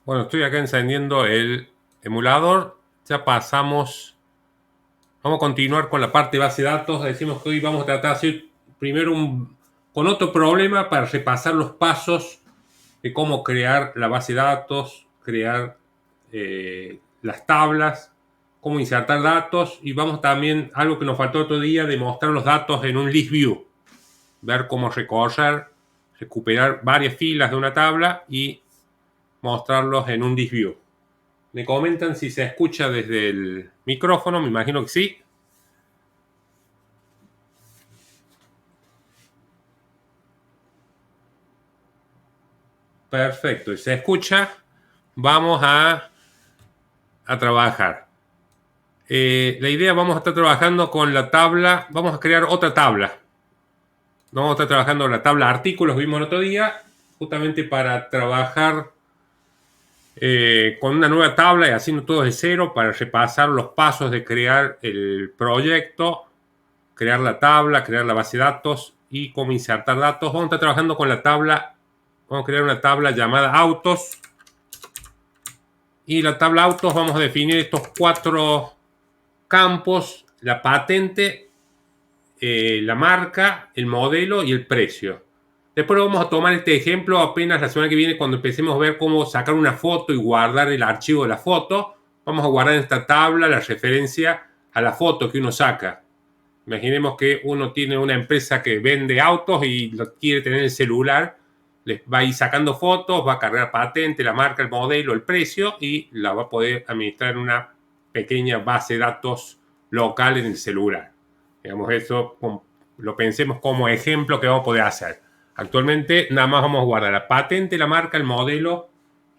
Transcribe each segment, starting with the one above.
Bueno, estoy acá encendiendo el emulador. Ya pasamos. Vamos a continuar con la parte de base de datos. Decimos que hoy vamos a tratar de hacer primero con otro problema para repasar los pasos de cómo crear la base de datos, crear las tablas, cómo insertar datos y vamos también, algo que nos faltó otro día, de mostrar los datos en un list view. Ver cómo recuperar varias filas de una tabla y mostrarlos en un list view. Me comentan si se escucha desde el micrófono, me imagino que sí. Perfecto, y se escucha. Vamos a trabajar. La idea, vamos a estar trabajando con la tabla, vamos a crear otra tabla. Vamos a estar trabajando la tabla artículos, vimos el otro día, justamente para trabajar con una nueva tabla y haciendo todo de cero para repasar los pasos de crear el proyecto, crear la tabla, crear la base de datos y cómo insertar datos. Vamos a estar trabajando con la tabla, vamos a crear una tabla llamada autos. Y la tabla autos vamos a definir estos 4 campos: la patente, la marca, el modelo y el precio. Después vamos a tomar este ejemplo apenas la semana que viene, cuando empecemos a ver cómo sacar una foto y guardar el archivo de la foto. Vamos a guardar en esta tabla la referencia a la foto que uno saca. Imaginemos que uno tiene una empresa que vende autos y lo quiere tener en el celular. Les va a ir sacando fotos, va a cargar patente, la marca, el modelo, el precio y la va a poder administrar en una pequeña base de datos local en el celular. Digamos, eso lo pensemos como ejemplo que vamos a poder hacer. Actualmente nada más vamos a guardar la patente, la marca, el modelo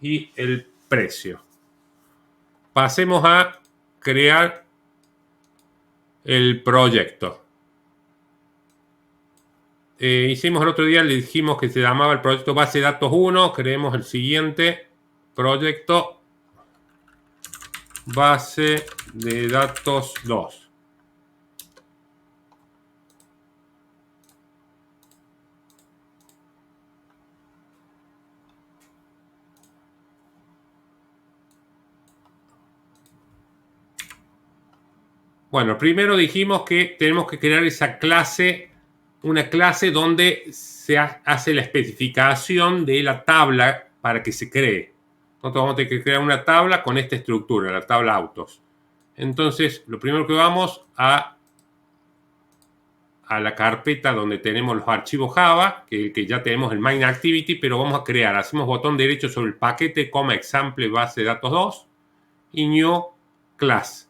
y el precio. Pasemos a crear el proyecto. Hicimos el otro día, le dijimos que se llamaba el proyecto base de datos 1. Creemos el siguiente proyecto base de datos 2. Bueno, primero dijimos que tenemos que crear esa clase, una clase donde se hace la especificación de la tabla para que se cree. Nosotros vamos a tener que crear una tabla con esta estructura, la tabla autos. Entonces, lo primero que vamos a la carpeta donde tenemos los archivos Java, que ya tenemos el main activity, pero vamos a crear, hacemos botón derecho sobre el paquete, example base de datos 2 y new class.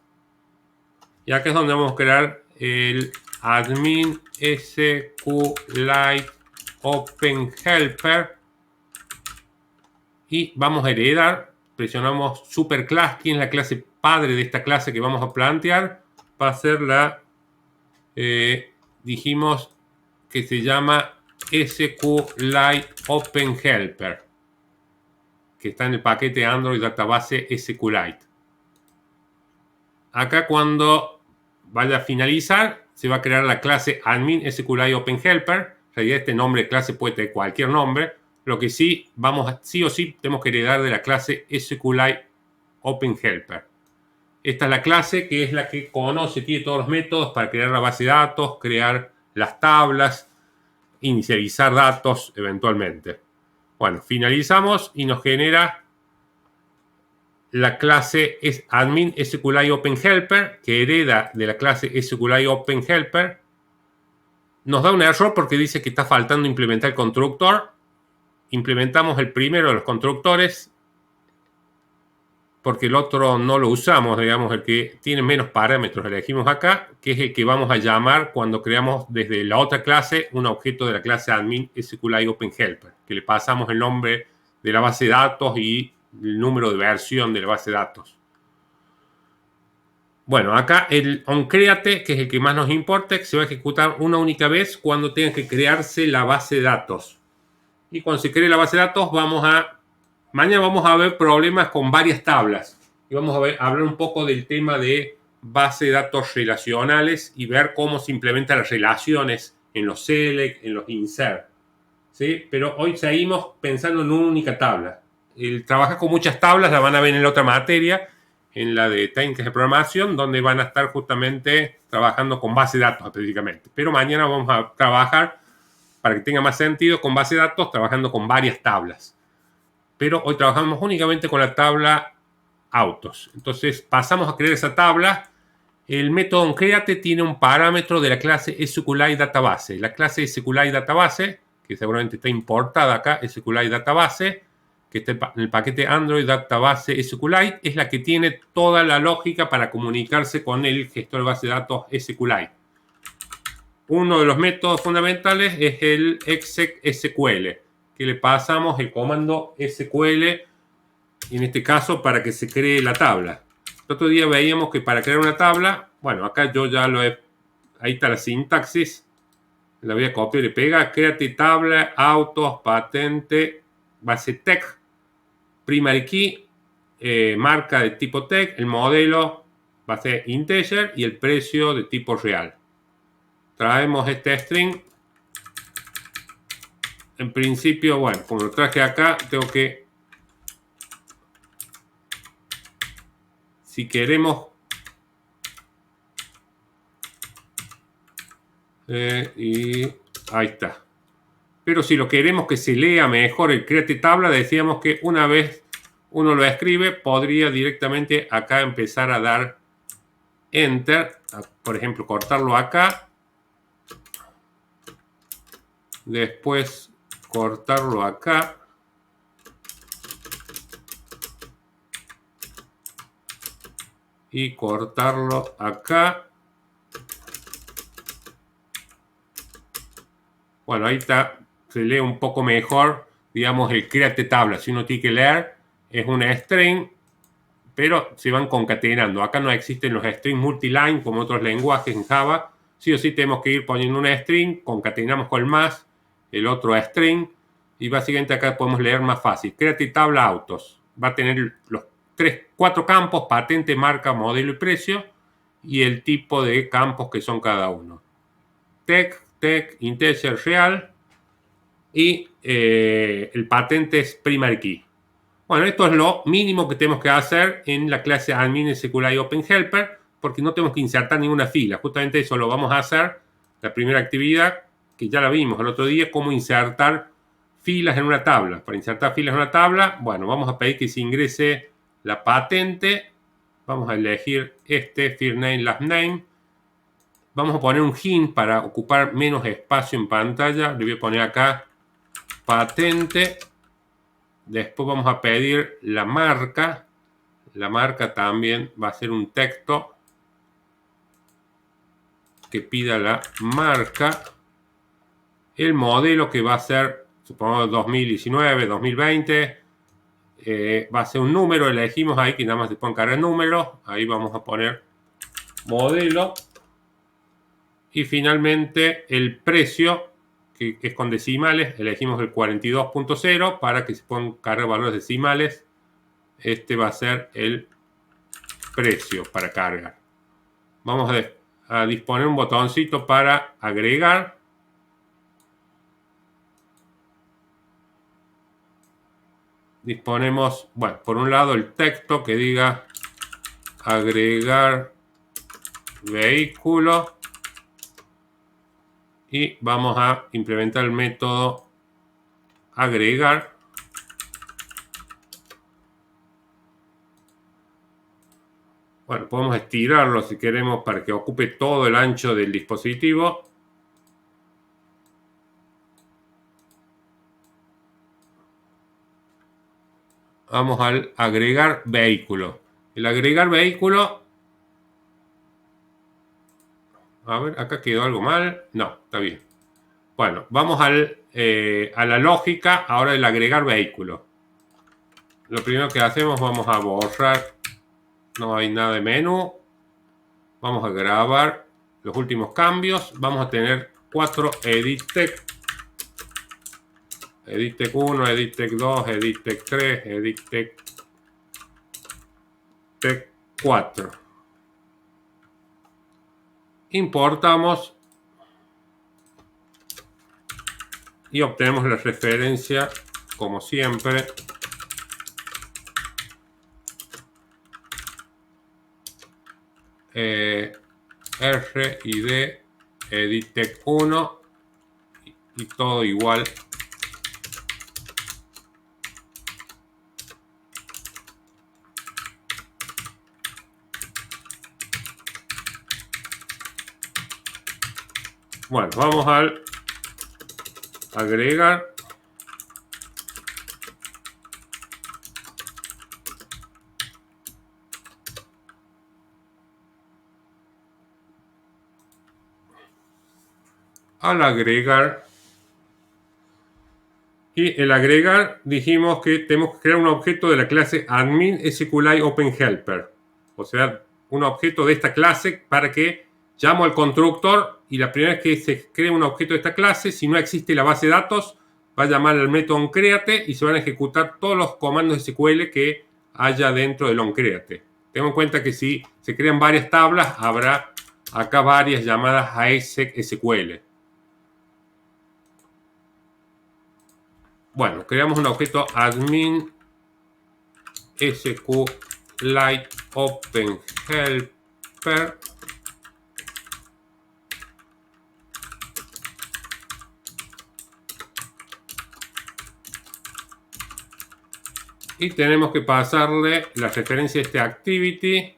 Y acá es donde vamos a crear el admin SQLite Open Helper y vamos a heredar. Presionamos superclass, que es la clase padre de esta clase que vamos a plantear. Va a ser la, dijimos que se llama SQLite Open Helper, que está en el paquete Android Database SQLite. Acá, cuando vaya a finalizar, se va a crear la clase admin SQLite Open Helper. En realidad, este nombre de clase puede tener cualquier nombre. Lo que sí, sí o sí tenemos que heredar de la clase SQLite Open Helper. Esta es la clase que es la que conoce, tiene todos los métodos para crear la base de datos, crear las tablas, inicializar datos eventualmente. Bueno, finalizamos y nos genera la clase es admin SQLite Open Helper, que hereda de la clase SQLite Open Helper. Nos da un error porque dice que está faltando implementar el constructor. Implementamos el primero de los constructores porque el otro no lo usamos, digamos, el que tiene menos parámetros elegimos acá, que es el que vamos a llamar cuando creamos desde la otra clase un objeto de la clase admin SQLite Open Helper, que le pasamos el nombre de la base de datos y el número de versión de la base de datos. Bueno, acá el onCreate, que es el que más nos importa, que se va a ejecutar una única vez cuando tenga que crearse la base de datos. Y cuando se cree la base de datos, mañana vamos a ver problemas con varias tablas. Y vamos a hablar un poco del tema de base de datos relacionales y ver cómo se implementan las relaciones en los select, en los insert. ¿Sí? Pero hoy seguimos pensando en una única tabla. el trabajar con muchas tablas la van a ver en la otra materia, en la de técnicas de programación, donde van a estar justamente trabajando con base de datos específicamente. Pero mañana vamos a trabajar, para que tenga más sentido, con base de datos, trabajando con varias tablas. Pero hoy trabajamos únicamente con la tabla autos. Entonces pasamos a crear esa tabla. El método onCreate tiene un parámetro de la clase SQLite Database. La clase SQLite Database, que seguramente está importada acá, SQLite Database, que está en el paquete Android Database SQLite, es la que tiene toda la lógica para comunicarse con el gestor de base de datos SQLite. Uno de los métodos fundamentales es el exec SQL, que le pasamos el comando SQL, en este caso para que se cree la tabla. El otro día veíamos que para crear una tabla, bueno, acá yo ya lo he, ahí está la sintaxis, la voy a copiar y pegar, créate tabla, autos, patente, base tech, primary key, marca de tipo tech, el modelo va a ser integer y el precio de tipo real. Traemos este string. En principio, bueno, como lo traje acá, tengo que, si queremos, y ahí está. Pero si lo queremos que se lea mejor el create tabla, decíamos que una vez uno lo escribe, podría directamente acá empezar a dar enter, por ejemplo, cortarlo acá, después cortarlo acá, y cortarlo acá. Bueno, ahí está, se lee un poco mejor, digamos, el create tabla. Si uno tiene que leer, es una string, pero se van concatenando. Acá no existen los strings multiline como otros lenguajes en Java. Sí o sí tenemos que ir poniendo una string, concatenamos con el más, el otro string, y básicamente acá podemos leer más fácil. Create tabla autos. Va a tener los 4 campos, patente, marca, modelo y precio, y el tipo de campos que son cada uno. Tech, integer, real, y el patente es primary key. Bueno, esto es lo mínimo que tenemos que hacer en la clase admin SQLite Open Helper, porque no tenemos que insertar ninguna fila. Justamente eso lo vamos a hacer, la primera actividad, que ya la vimos el otro día, cómo insertar filas en una tabla. Para insertar filas en una tabla, bueno, vamos a pedir que se ingrese la patente. Vamos a elegir este, first name, last name. Vamos a poner un hint para ocupar menos espacio en pantalla. Le voy a poner acá patente. Después vamos a pedir la marca. La marca también va a ser un texto que pida la marca. El modelo que va a ser, supongamos 2019, 2020. Va a ser un número. Elegimos ahí que nada más se pueden cargar el número. Ahí vamos a poner modelo. Y finalmente el precio, que es con decimales, elegimos el 42.0 para que se puedan cargar valores decimales. Este va a ser el precio para cargar. Vamos a disponer un botoncito para agregar. Disponemos, bueno, por un lado el texto que diga agregar vehículo. Y vamos a implementar el método agregar. Bueno, podemos estirarlo si queremos para que ocupe todo el ancho del dispositivo. Vamos al agregar vehículo. El agregar vehículo. A ver, acá quedó algo mal. No, está bien. Bueno, vamos a la lógica ahora del agregar vehículo. Lo primero que hacemos, vamos a borrar. No hay nada de menú. Vamos a grabar los últimos cambios. Vamos a tener 4 edit text. Edit text 1, edit text 2, edit text 3, edit text 4. Importamos y obtenemos la referencia, como siempre, RID editText 1 y todo igual. Bueno, vamos al agregar. Al agregar. Y el agregar dijimos que tenemos que crear un objeto de la clase admin SQLite Open Helper. O sea, un objeto de esta clase para que llamo al constructor y la primera vez que se cree un objeto de esta clase, si no existe la base de datos, va a llamar al método onCreate y se van a ejecutar todos los comandos SQL que haya dentro del onCreate. Tengo en cuenta que si se crean varias tablas, habrá acá varias llamadas a SQL. Bueno, creamos un objeto admin SQLite Open Helper. Y tenemos que pasarle la referencia a este activity,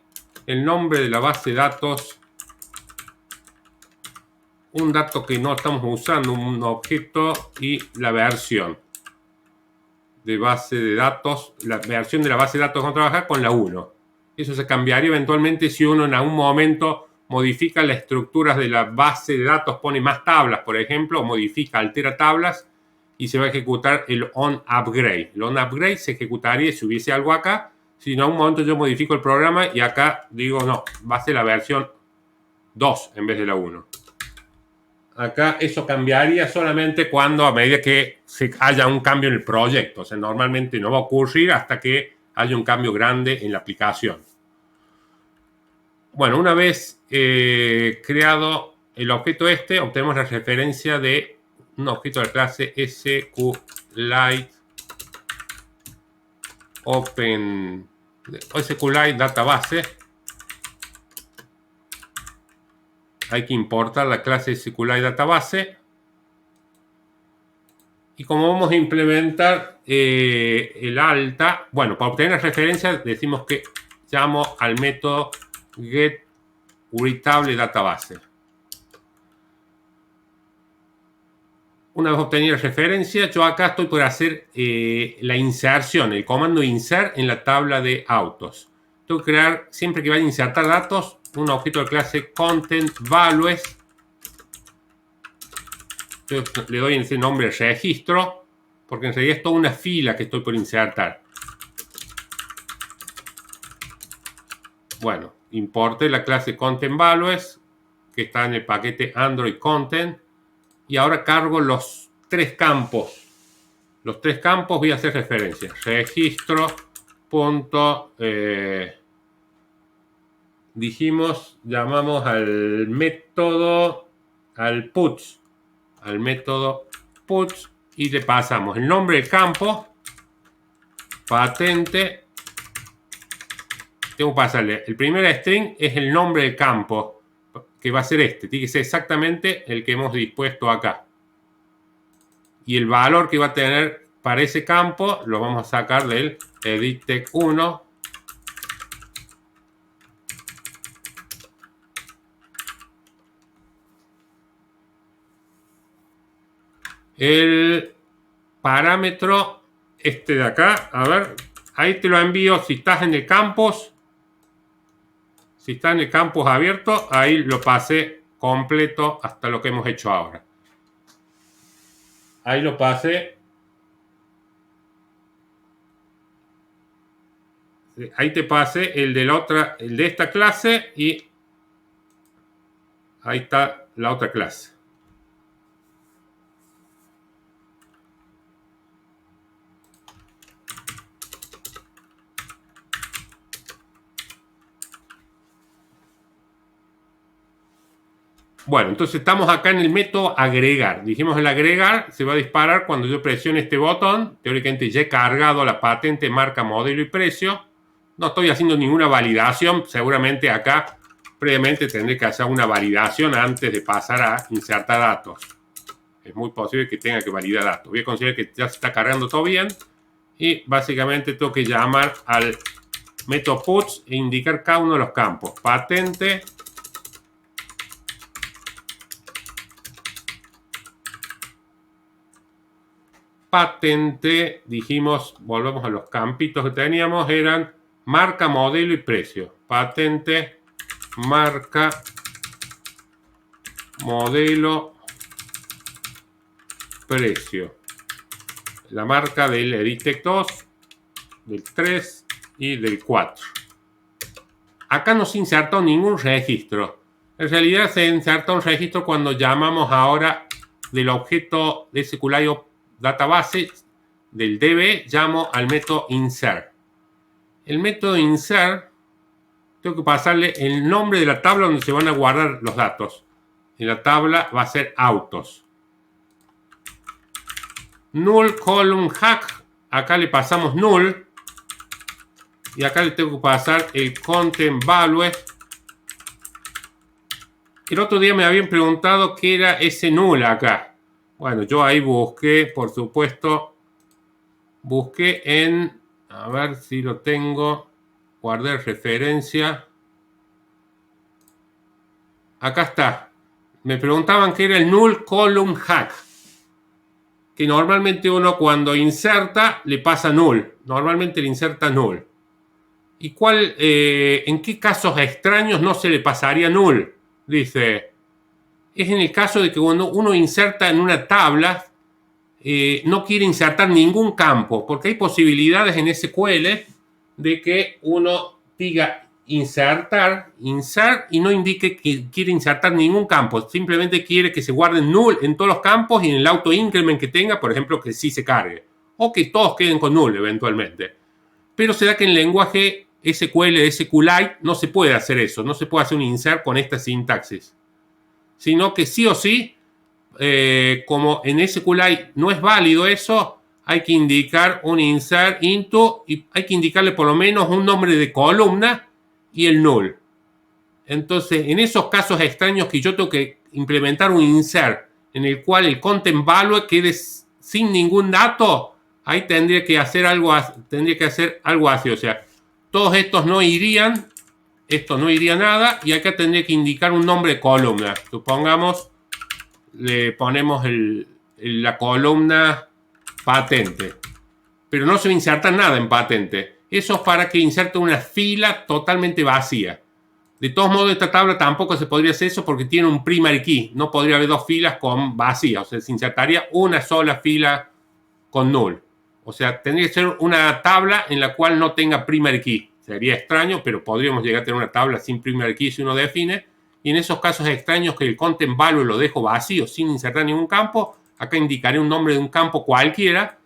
el nombre de la base de datos, un dato que no estamos usando, un objeto y la versión de base de datos, la versión de la base de datos que vamos a trabajar con la 1. Eso se cambiaría eventualmente si uno en algún momento modifica las estructuras de la base de datos, pone más tablas, por ejemplo, o modifica, altera tablas y se va a ejecutar el onUpgrade. El onUpgrade se ejecutaría si hubiese algo acá. Si en algún momento yo modifico el programa y acá digo, no, va a ser la versión 2 en vez de la 1. Acá eso cambiaría solamente cuando a medida que haya un cambio en el proyecto. O sea, normalmente no va a ocurrir hasta que haya un cambio grande en la aplicación. Bueno, una vez creado el objeto este, obtenemos la referencia de un objeto de la clase SQLite Open SQLite Database. Hay que importar la clase SQLite Database. Y como vamos a implementar el alta, bueno, para obtener la referencia decimos que llamo al método getReadableDatabase. Una vez obtenida la referencia, yo acá estoy por hacer la inserción, el comando insert en la tabla de autos. Tengo que crear, siempre que vaya a insertar datos, un objeto de clase contentValues. Yo le doy ese nombre registro, porque en realidad es toda una fila que estoy por insertar. Bueno, importé la clase contentValues, que está en el paquete Android Content, y ahora cargo los tres campos. Los tres campos voy a hacer referencia. Registro. Dijimos, llamamos al método, al puts, al método puts y le pasamos el nombre del campo, patente. Tengo que pasarle, el primer string es el nombre del campo, que va a ser este, tiene que ser exactamente el que hemos dispuesto acá. Y el valor que va a tener para ese campo lo vamos a sacar del editText 1. El parámetro, este de acá, a ver, ahí te lo envío si estás en el campus. Si está en el campus abierto, ahí lo pasé completo hasta lo que hemos hecho ahora. Ahí lo pasé. Ahí te pasé el de la otra, el de esta clase y ahí está la otra clase. Bueno, entonces estamos acá en el método agregar. Dijimos el agregar se va a disparar cuando yo presione este botón. Teóricamente ya he cargado la patente, marca, modelo y precio. No estoy haciendo ninguna validación. Seguramente acá previamente tendré que hacer una validación antes de pasar a insertar datos. Es muy posible que tenga que validar datos. Voy a considerar que ya se está cargando todo bien. Y básicamente tengo que llamar al método puts e indicar cada uno de los campos. Patente. Patente, dijimos, volvemos a los campitos que teníamos, eran marca, modelo y precio. Patente, marca, modelo, precio. La marca del Editec 2, del 3 y del 4. Acá no se insertó ningún registro. En realidad se inserta un registro cuando llamamos ahora del objeto de SQLite Database, del DB, llamo al método insert. El método insert, tengo que pasarle el nombre de la tabla donde se van a guardar los datos. En la tabla va a ser autos. Null column hack, acá le pasamos null. Y acá le tengo que pasar el content value. El otro día me habían preguntado qué era ese null acá. Bueno, yo ahí busqué, por supuesto, busqué en, a ver si lo tengo, guardé referencia. Acá está. Me preguntaban qué era el null column hack. Que normalmente uno cuando inserta le pasa null. Normalmente le inserta null. ¿Y en qué casos extraños no se le pasaría null? Dice, es en el caso de que cuando uno inserta en una tabla, no quiere insertar ningún campo, porque hay posibilidades en SQL de que uno diga insertar, insert, y no indique que quiere insertar ningún campo. Simplemente quiere que se guarden null en todos los campos y en el auto increment que tenga, por ejemplo, que sí se cargue. O que todos queden con null eventualmente. Pero se da que en el lenguaje SQL de SQLite no se puede hacer eso. No se puede hacer un insert con esta sintaxis. Sino que sí o sí, como en SQLite no es válido eso, hay que indicar un insert into y hay que indicarle por lo menos un nombre de columna y el null. Entonces, en esos casos extraños que yo tengo que implementar un insert en el cual el content value quede sin ningún dato, ahí tendría que hacer algo así. O sea, todos estos no irían, esto no iría nada, y acá tendría que indicar un nombre de columna. Supongamos, le ponemos la columna patente. Pero no se va a insertar nada en patente. Eso es para que inserte una fila totalmente vacía. De todos modos, esta tabla tampoco se podría hacer eso porque tiene un primary key. No podría haber dos filas con vacías. O sea, se insertaría una sola fila con null. O sea, tendría que ser una tabla en la cual no tenga primary key. Sería extraño, pero podríamos llegar a tener una tabla sin primary key si uno define. Y en esos casos extraños que el content value lo dejo vacío sin insertar ningún campo, acá indicaré un nombre de un campo cualquiera,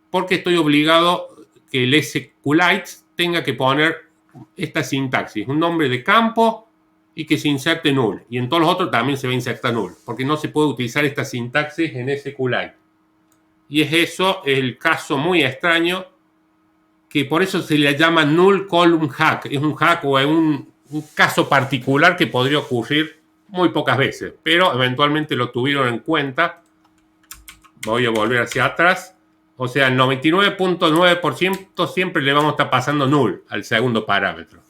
porque estoy obligado que el SQLite tenga que poner esta sintaxis, un nombre de campo y que se inserte null. Y en todos los otros también se va a insertar null, porque no se puede utilizar esta sintaxis en SQLite. Y es eso, el caso muy extraño, que por eso se le llama null column hack. Es un hack o es un caso particular que podría ocurrir muy pocas veces, pero eventualmente lo tuvieron en cuenta. Voy a volver hacia atrás. O sea, el 99.9% siempre le vamos a estar pasando null al segundo parámetro.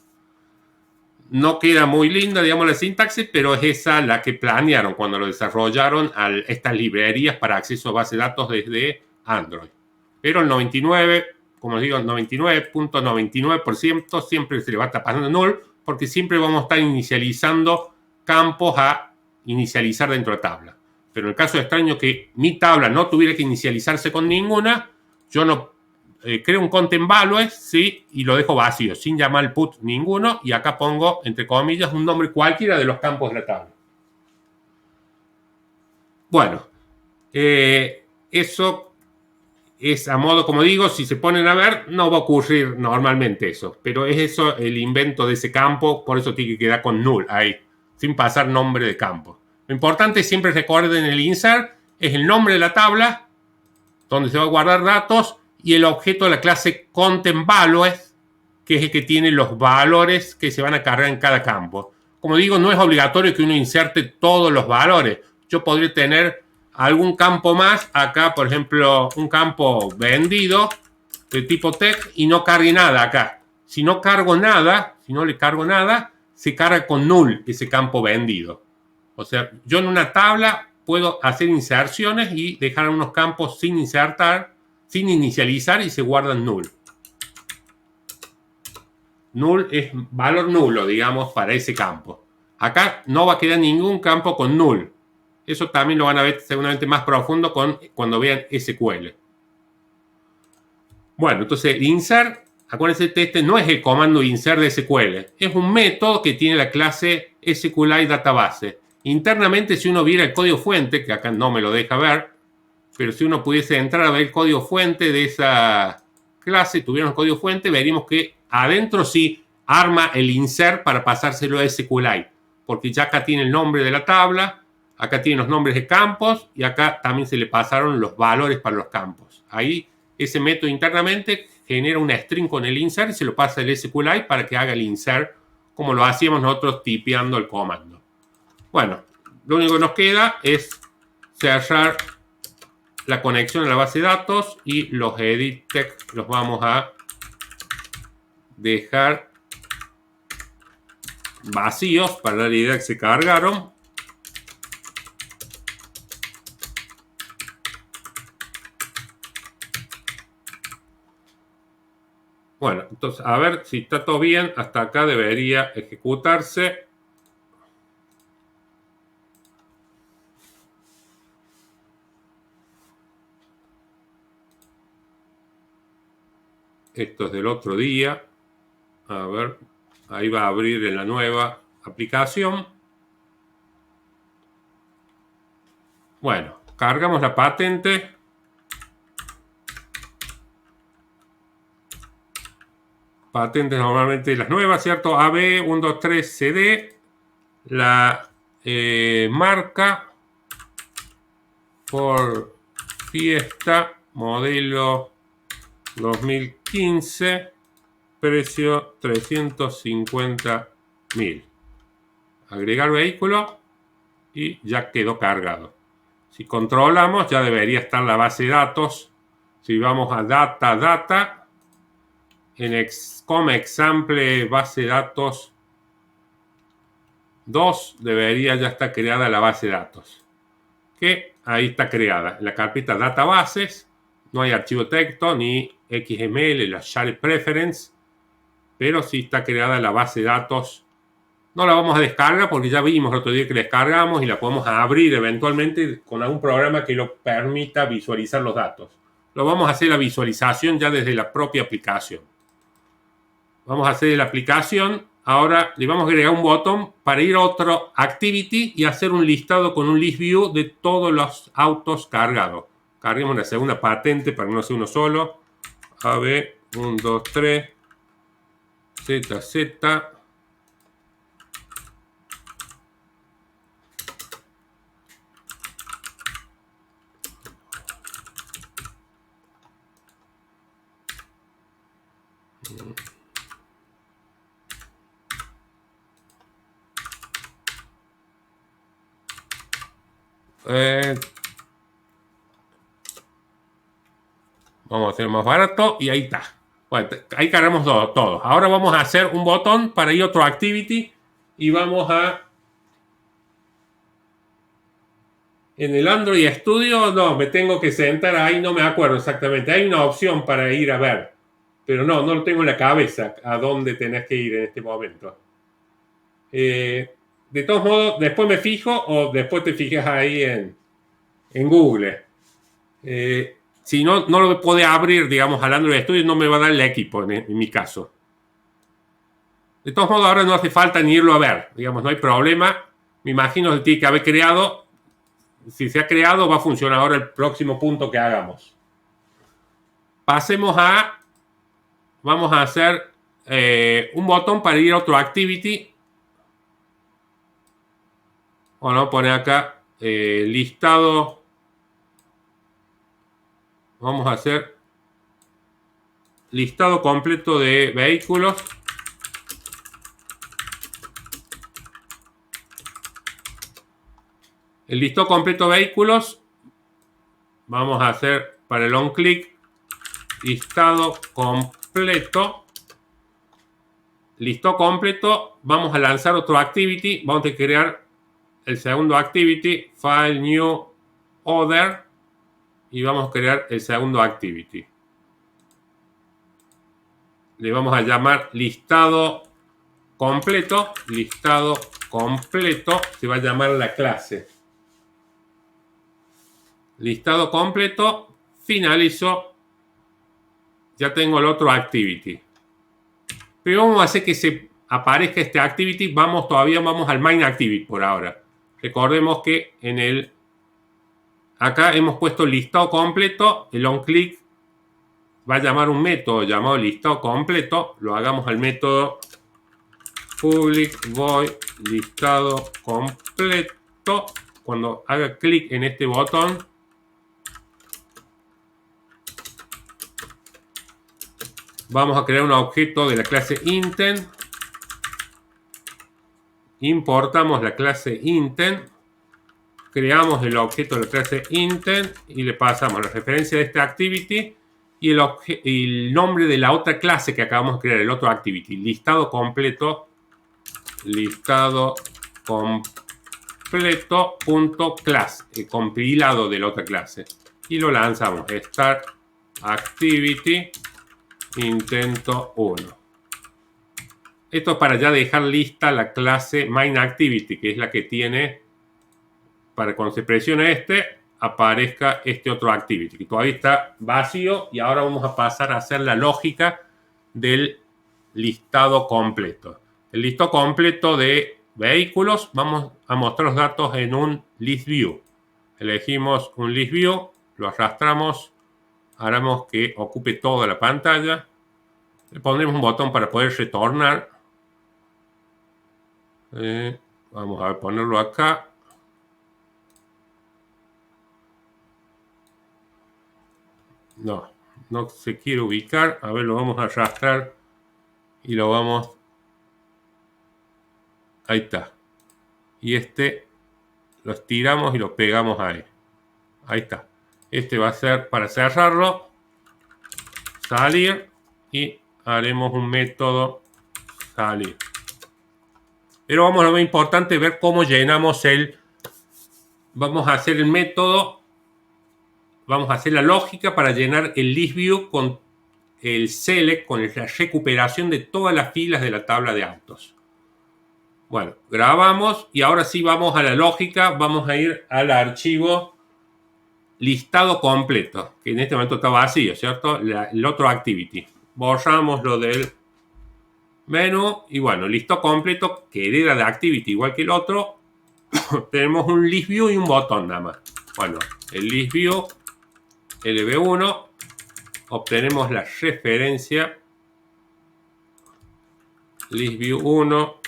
No queda muy linda, digamos, la sintaxis, pero es esa la que planearon cuando lo desarrollaron estas librerías para acceso a base de datos desde Android. Pero el 99, como les digo, el 99.99% siempre se le va a estar pasando null, porque siempre vamos a estar inicializando campos a inicializar dentro de la tabla. Pero en el caso extraño que mi tabla no tuviera que inicializarse con ninguna, yo no creo un content value, ¿sí? Y lo dejo vacío, sin llamar al put ninguno, y acá pongo, entre comillas, un nombre cualquiera de los campos de la tabla. Bueno, eso es a modo, como digo, si se ponen a ver, no va a ocurrir normalmente eso, pero es eso el invento de ese campo, por eso tiene que quedar con null ahí, sin pasar nombre de campo. Lo importante, siempre recuerden, el insert es el nombre de la tabla donde se va a guardar datos y el objeto de la clase content values, que es el que tiene los valores que se van a cargar en cada campo. como digo, no es obligatorio que uno inserte todos los valores. Yo podría tener algún campo más, acá por ejemplo un campo vendido de tipo text y no cargue nada acá. Si no cargo nada, si no le cargo nada, se carga con null ese campo vendido. O sea, yo en una tabla puedo hacer inserciones y dejar unos campos sin insertar, sin inicializar y se guardan null. Null es valor nulo, digamos, para ese campo. Acá no va a quedar ningún campo con null. Eso también lo van a ver seguramente más profundo cuando vean SQL. Bueno, entonces insert, acuérdense, este no es el comando insert de SQL. Es un método que tiene la clase SQLite Database. Internamente, si uno viera el código fuente, que acá no me lo deja ver, pero si uno pudiese entrar a ver el código fuente de esa clase, tuviera un código fuente, veríamos que adentro sí arma el insert para pasárselo a SQLite, porque ya acá tiene el nombre de la tabla, acá tiene los nombres de campos y acá también se le pasaron los valores para los campos. Ahí ese método internamente genera una string con el insert y se lo pasa al SQLite para que haga el insert como lo hacíamos nosotros tipeando el comando. Bueno, lo único que nos queda es cerrar la conexión a la base de datos y los edit text los vamos a dejar vacíos para dar la idea que se cargaron. Bueno, entonces a ver si está todo bien. Hasta acá debería ejecutarse. Esto es del otro día. A ver, ahí va a abrir en la nueva aplicación. Bueno, cargamos la patente. Patentes normalmente las nuevas, ¿cierto? AB123CD. La marca por fiesta modelo 2015, precio 350.000. Agregar vehículo y ya quedó cargado. Si controlamos, ya debería estar la base de datos. Si vamos a data, en como example base de datos 2 debería ya estar creada la base de datos. Que ahí está creada. En la carpeta databases no hay archivo texto ni XML, la share preference, pero sí está creada la base de datos. No la vamos a descargar porque ya vimos el otro día que la descargamos y la podemos abrir eventualmente con algún programa que lo permita visualizar los datos. Lo vamos a hacer la visualización ya desde la propia aplicación. Vamos a hacer la aplicación. Ahora le vamos a agregar un botón para ir a otro activity y hacer un listado con un list view de todos los autos cargados. Carguemos la segunda patente para que no sea uno solo. AB123 ZZ. Vamos a hacer más barato y ahí está. Bueno, ahí cargamos todo. Ahora vamos a hacer un botón para ir a otro activity y vamos a... En el Android Studio, no, me tengo que sentar ahí, no me acuerdo exactamente. Hay una opción para ir a ver, pero no lo tengo en la cabeza a dónde tenés que ir en este momento. De todos modos, después me fijo o después te fijas ahí en Google. Si no lo puede abrir, digamos, al Android Studio, no me va a dar el equipo en mi caso. De todos modos, ahora no hace falta ni irlo a ver. Digamos, no hay problema. Me imagino que tiene que haber creado. Si se ha creado, va a funcionar ahora el próximo punto que hagamos. Pasemos a... Vamos a hacer un botón para ir a otro activity. Bueno, poner acá listado. Vamos a hacer listado completo de vehículos. El listado completo de vehículos, vamos a hacer para el onClick, listado completo. Listado completo, vamos a lanzar otro activity, vamos a crear el segundo activity, file new other, y vamos a crear el segundo activity. Le vamos a llamar listado completo, se va a llamar la clase. Listado completo, finalizo, ya tengo el otro activity. Pero vamos a hacer que se aparezca este activity, todavía vamos al main activity por ahora. Recordemos que acá hemos puesto listado completo, el onClick va a llamar un método llamado listado completo, lo hagamos al método public void listado completo. Cuando haga clic en este botón, vamos a crear un objeto de la clase intent. Importamos la clase intent, creamos el objeto de la clase intent y le pasamos la referencia de este activity y el nombre de la otra clase que acabamos de crear, el otro activity, listado completo, completo.class, el compilado de la otra clase, y lo lanzamos, start activity intento 1. Esto es para ya dejar lista la clase main_activity, que es la que tiene para cuando se presione aparezca este otro activity, que todavía está vacío, y ahora vamos a pasar a hacer la lógica del listado completo. El listado completo de vehículos, vamos a mostrar los datos en un list view. Elegimos un list view, lo arrastramos, haremos que ocupe toda la pantalla, le pondremos un botón para poder retornar. Vamos a ponerlo acá. No se quiere ubicar. A ver, lo vamos a arrastrar y lo vamos. Ahí está. Y lo estiramos y lo pegamos ahí. Ahí está. Va a ser para cerrarlo. Salir. Y haremos un método salir. Pero vamos a lo más importante, ver cómo llenamos vamos a hacer el método, vamos a hacer la lógica para llenar el list view con el select, con la recuperación de todas las filas de la tabla de autos. Bueno, grabamos y ahora sí vamos a la lógica, vamos a ir al archivo listado completo, que en este momento está vacío, ¿cierto? El otro activity. Borramos lo del menú y bueno, listado completo que hereda de activity igual que el otro. Tenemos un list view y un botón nada más. Bueno, el list view lb1, obtenemos la referencia list view 1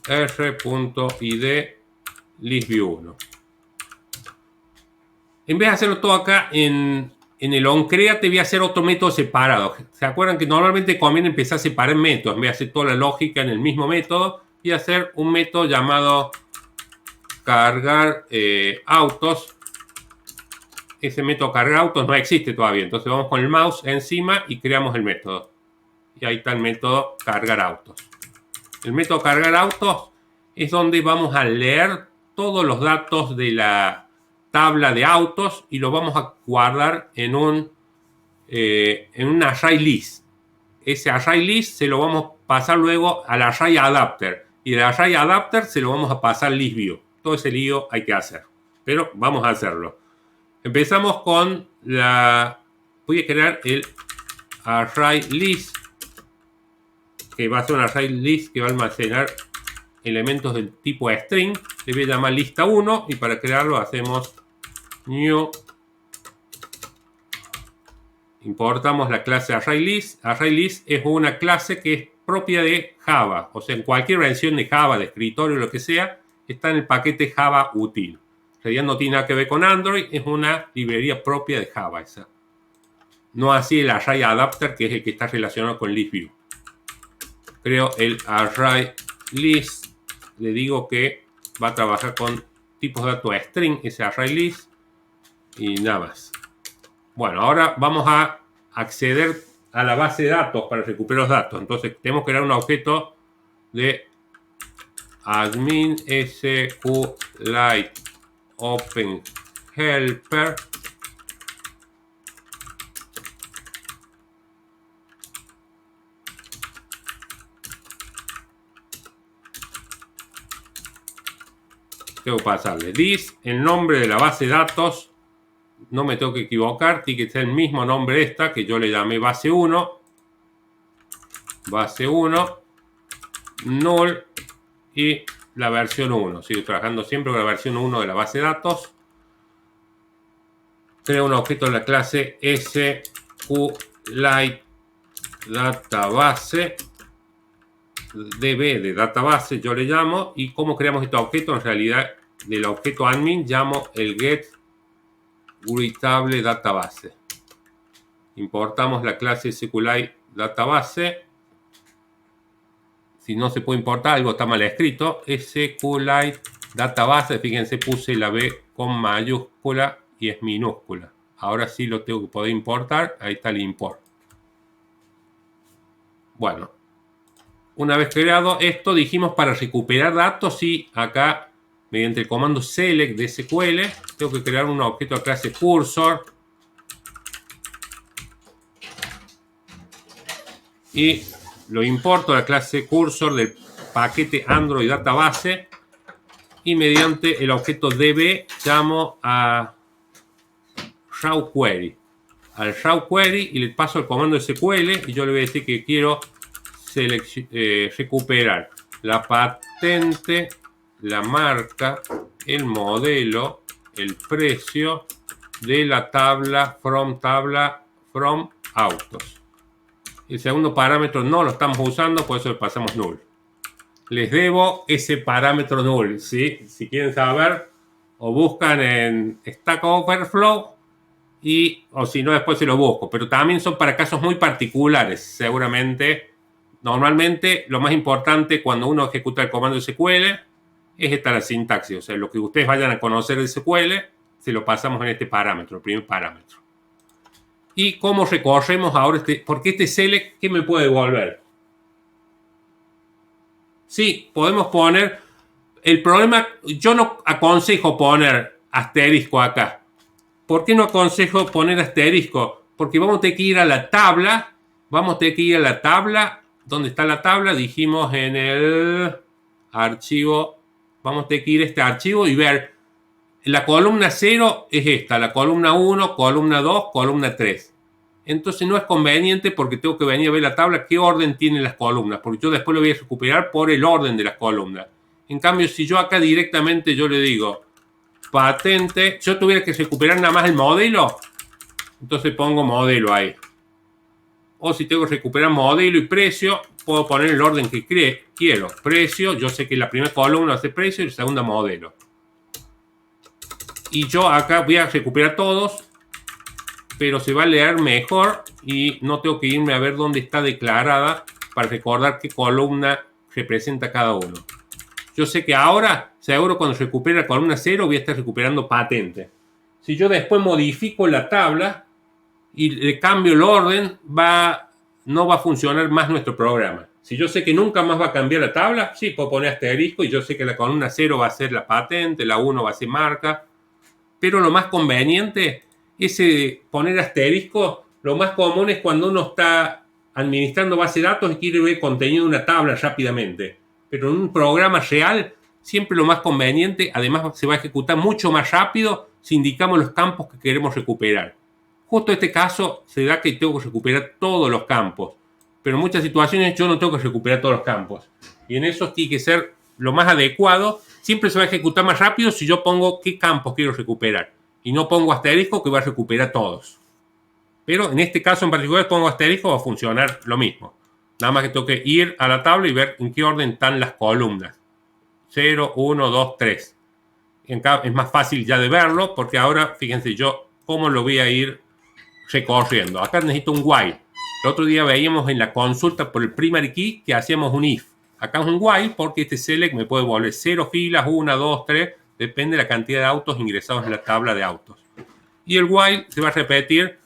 r.id list view 1. En vez de hacerlo todo acá en el onCreate, voy a hacer otro método separado. ¿Se acuerdan que normalmente conviene empezar a separar métodos? En vez de hacer toda la lógica en el mismo método, voy a hacer un método llamado cargar autos. Ese método cargar autos no existe todavía. Entonces vamos con el mouse encima y creamos el método. Y ahí está el método cargar autos. El método cargar autos es donde vamos a leer todos los datos de la tabla de autos y lo vamos a guardar en un array list. Ese array list se lo vamos a pasar luego al array adapter y del array adapter se lo vamos a pasar al list view. Todo ese lío hay que hacer, pero vamos a hacerlo. Empezamos con voy a crear el array list, que va a ser un array list que va a almacenar elementos del tipo string. Le voy a llamar lista 1 y para crearlo hacemos new. Importamos la clase ArrayList. ArrayList es una clase que es propia de Java. O sea, en cualquier versión de Java, de escritorio o lo que sea, está en el paquete Java útil. En realidad no tiene nada que ver con Android, es una librería propia de Java esa. No así el ArrayAdapter, que es el que está relacionado con ListView. creo el array list, le digo que va a trabajar con tipos de datos string, ese array list, y nada más. Bueno, ahora vamos a acceder a la base de datos para recuperar los datos. Entonces tenemos que crear un objeto de admin SQLite open helper. Tengo que pasarle this, el nombre de la base de datos. No me tengo que equivocar, tiene que ser el mismo nombre esta, que yo le llamé base 1. Base 1, null y la versión 1. Sigo trabajando siempre con la versión 1 de la base de datos. Creo un objeto de la clase SQLite database. DB de database yo le llamo. ¿Y cómo creamos este objeto? En realidad del objeto admin llamo el get greetable database. Importamos la clase SQLite database. Si no se puede importar, algo está mal escrito. SQLite database, fíjense, puse la B con mayúscula y es minúscula. Ahora sí lo tengo que poder importar. Ahí está el import. Bueno, una vez creado esto, dijimos para recuperar datos, y acá mediante el comando select de SQL tengo que crear un objeto de clase cursor y lo importo a la clase cursor del paquete Android database, y mediante el objeto db llamo a raw query, al raw query, y le paso el comando SQL y yo le voy a decir que quiero recuperar la patente, la marca, el modelo, el precio de la tabla from autos. El segundo parámetro no lo estamos usando, por eso le pasamos null. Les debo ese parámetro null, ¿sí? Si quieren saber, o buscan en Stack Overflow, o si no, después se lo busco. Pero también son para casos muy particulares, seguramente. Normalmente, lo más importante cuando uno ejecuta el comando SQL es esta la sintaxis. O sea, lo que ustedes vayan a conocer de SQL, se lo pasamos en este parámetro, el primer parámetro. ¿Y cómo recorremos ahora porque este select, qué me puede devolver? Sí, podemos poner. El problema, yo no aconsejo poner asterisco acá. ¿Por qué no aconsejo poner asterisco? Porque vamos a tener que ir a la tabla. ¿Dónde está la tabla? Dijimos en el archivo. Vamos a tener que ir a este archivo y ver. La columna 0 es esta. La columna 1, columna 2, columna 3. Entonces no es conveniente porque tengo que venir a ver la tabla qué orden tienen las columnas. Porque yo después lo voy a recuperar por el orden de las columnas. En cambio, si yo acá directamente yo le digo patente, yo tuviera que recuperar nada más el modelo, entonces pongo modelo ahí. O si tengo que recuperar modelo y precio, puedo poner el orden que quiero. Precio, yo sé que la primera columna hace precio y la segunda modelo. Y yo acá voy a recuperar todos, pero se va a leer mejor y no tengo que irme a ver dónde está declarada para recordar qué columna representa cada uno. Yo sé que ahora, seguro cuando recupere la columna 0, voy a estar recuperando patente. Si yo después modifico la tabla y le cambio el orden, no va a funcionar más nuestro programa. Si yo sé que nunca más va a cambiar la tabla, sí, puedo poner asterisco y yo sé que la columna 0 va a ser la patente, la 1 va a ser marca. Pero lo más conveniente es poner asterisco. Lo más común es cuando uno está administrando base de datos y quiere ver contenido de una tabla rápidamente. Pero en un programa real, siempre lo más conveniente, además se va a ejecutar mucho más rápido si indicamos los campos que queremos recuperar. Justo en este caso se da que tengo que recuperar todos los campos, pero en muchas situaciones yo no tengo que recuperar todos los campos. Y en eso tiene que ser lo más adecuado. Siempre se va a ejecutar más rápido si yo pongo qué campos quiero recuperar. Y no pongo asterisco que va a recuperar todos. Pero en este caso en particular pongo asterisco, va a funcionar lo mismo. Nada más que tengo que ir a la tabla y ver en qué orden están las columnas. 0, 1, 2, 3. Es más fácil ya de verlo porque ahora, fíjense yo, cómo lo voy a ir recorriendo. Acá necesito un while. El otro día veíamos en la consulta por el primary key que hacíamos un if. Acá es un while porque este select me puede volver 0 filas, 1, 2, 3, depende de la cantidad de autos ingresados en la tabla de autos. Y el while se va a repetir,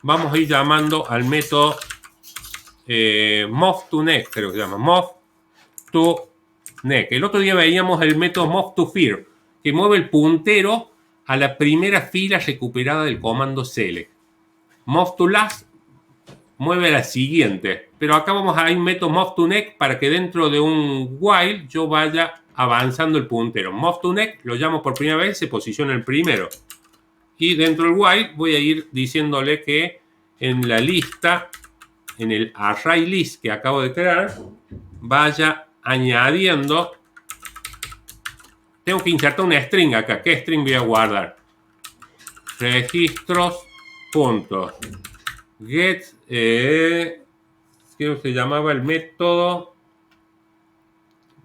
vamos a ir llamando al método move to next, creo que se llama, move to next. El otro día veíamos el método move to first, que mueve el puntero a la primera fila recuperada del comando select. Move to last mueve a la siguiente, pero acá vamos a ir un método move to next para que dentro de un while yo vaya avanzando el puntero. Move to next lo llamo por primera vez, se posiciona el primero. Y dentro del while voy a ir diciéndole que en la lista, en el array list que acabo de crear, vaya añadiendo. Tengo que insertar una string acá. ¿Qué string voy a guardar? Registros. Get. Creo que se llamaba el método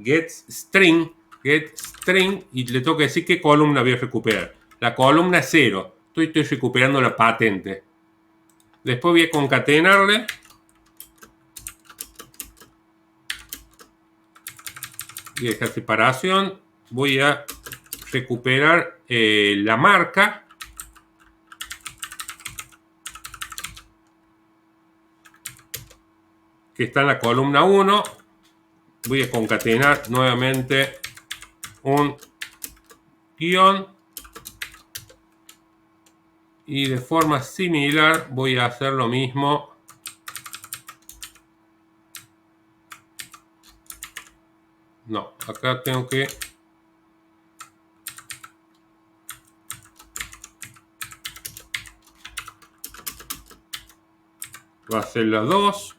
getString. GetString. Y le tengo que decir qué columna voy a recuperar. La columna 0. Estoy recuperando la patente. Después voy a concatenarle. Y dejar separación. Voy a recuperar la marca. Que está en la columna 1. Voy a concatenar nuevamente un guión. Y de forma similar voy a hacer lo mismo. No, acá tengo que... Va a ser la 2.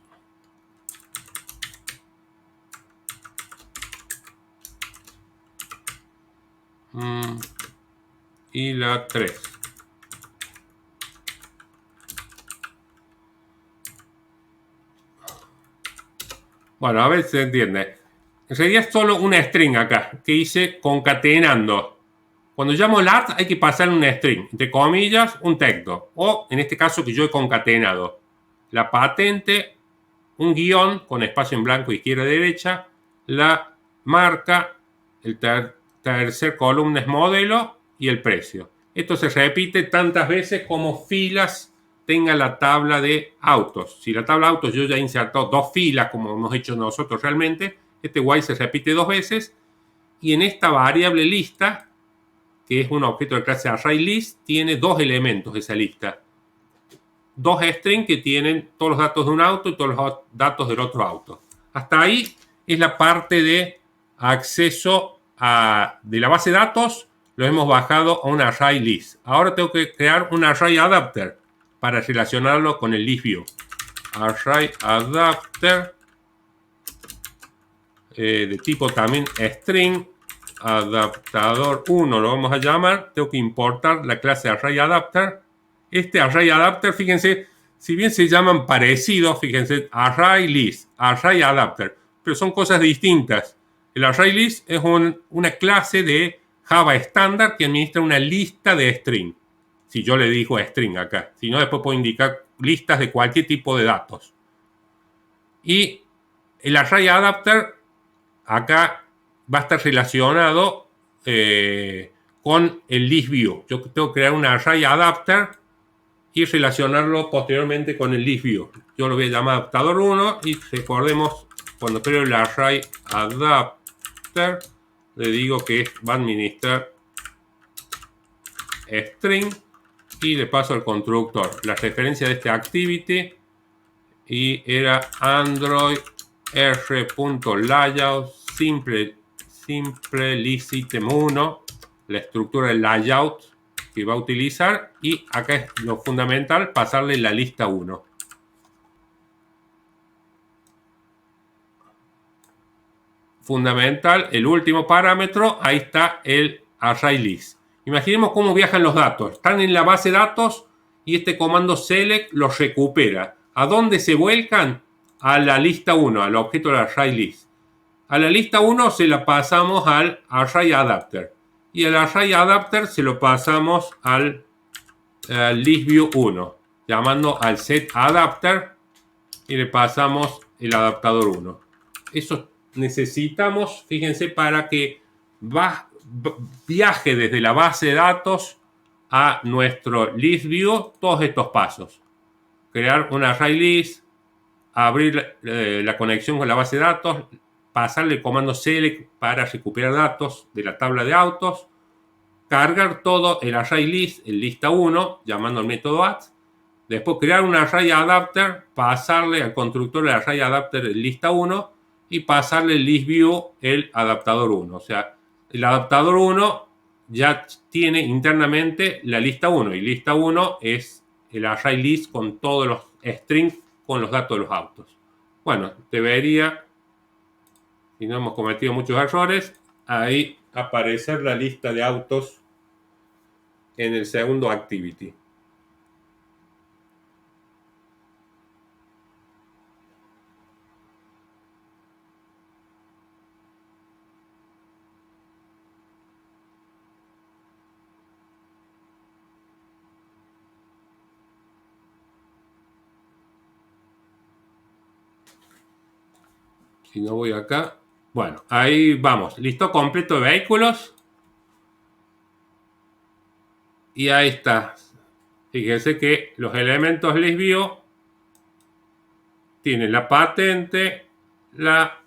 Y la 3. Bueno, a ver si se entiende. En realidad es solo una string acá, que hice concatenando. Cuando llamo lat hay que pasar una string, entre comillas, un texto. O, en este caso, que yo he concatenado la patente, un guión con espacio en blanco izquierda y derecha, la marca, el tercer columna es modelo y el precio. Esto se repite tantas veces como filas tenga la tabla de autos. Si la tabla de autos yo ya he insertado 2 filas, como hemos hecho nosotros realmente, este while se repite 2 veces. Y en esta variable lista, que es un objeto de clase ArrayList, tiene 2 elementos esa lista. 2 strings que tienen todos los datos de un auto y todos los datos del otro auto. Hasta ahí es la parte de acceso de la base de datos. Lo hemos bajado a un ArrayList. Ahora tengo que crear un ArrayAdapter para relacionarlo con el ListView. ArrayAdapter de tipo también string, adaptador 1 lo vamos a llamar. Tengo que importar la clase ArrayAdapter. Este ArrayAdapter, fíjense, si bien se llaman parecidos, fíjense, ArrayList, ArrayAdapter, pero son cosas distintas. El ArrayList es una clase de Java estándar que administra una lista de string. Si yo le digo string acá. Si no, después puedo indicar listas de cualquier tipo de datos. Y el ArrayAdapter acá va a estar relacionado con el ListView. Yo tengo que crear un ArrayAdapter y relacionarlo posteriormente con el ListView. Yo lo voy a llamar adaptador 1 y recordemos, cuando creo el ArrayAdapter, le digo que va a administrar string y le paso al constructor la referencia de este activity y era Android r.layout simple list item 1, la estructura del layout que va a utilizar, y acá es lo fundamental, pasarle la lista 1. Fundamental, el último parámetro, ahí está el ArrayList. Imaginemos cómo viajan los datos. Están en la base de datos y este comando select los recupera. ¿A dónde se vuelcan? A la lista 1, al objeto del ArrayList. A la lista 1 se la pasamos al ArrayAdapter. Y al ArrayAdapter se lo pasamos al ListView 1. Llamando al setAdapter y le pasamos el adaptador 1. Eso necesitamos, fíjense, para que viaje desde la base de datos a nuestro list view todos estos pasos. Crear un array list, abrir la conexión con la base de datos, pasarle el comando select para recuperar datos de la tabla de autos, cargar todo el array list, el lista 1, llamando al método add, después crear un array adapter, pasarle al constructor el array adapter el lista 1 y pasarle el list view el adaptador 1. O sea, el adaptador 1 ya tiene internamente la lista 1 y lista 1 es el array list con todos los strings con los datos de los autos. Bueno, debería, si no hemos cometido muchos errores, ahí aparecer la lista de autos en el segundo activity. Si no voy acá. Bueno, ahí vamos. Listo completo de vehículos. Y ahí está. Fíjense que los elementos list view tienen la patente, la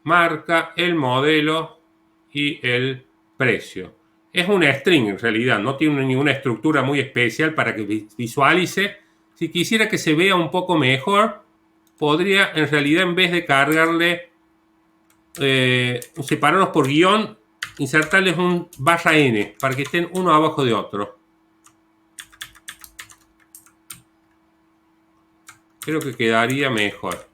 marca, el modelo y el precio. Es un string en realidad, no tiene ninguna estructura muy especial para que visualice. Si quisiera que se vea un poco mejor, podría en realidad en vez de cargarle, separarlos por guión, insertarles un /n para que estén uno abajo de otro. Creo que quedaría mejor.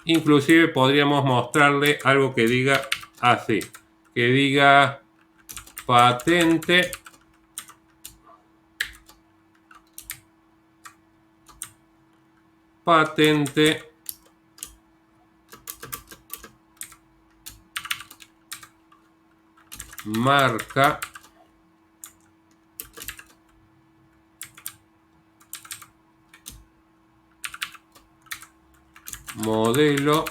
Inclusive podríamos mostrarle algo que diga así, que diga patente marca modelo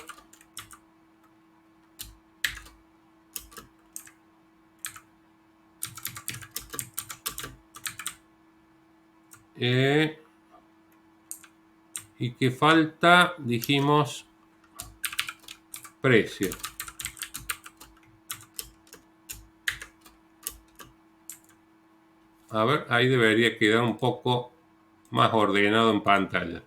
y que falta, dijimos, precio. A ver, ahí debería quedar un poco más ordenado en pantalla.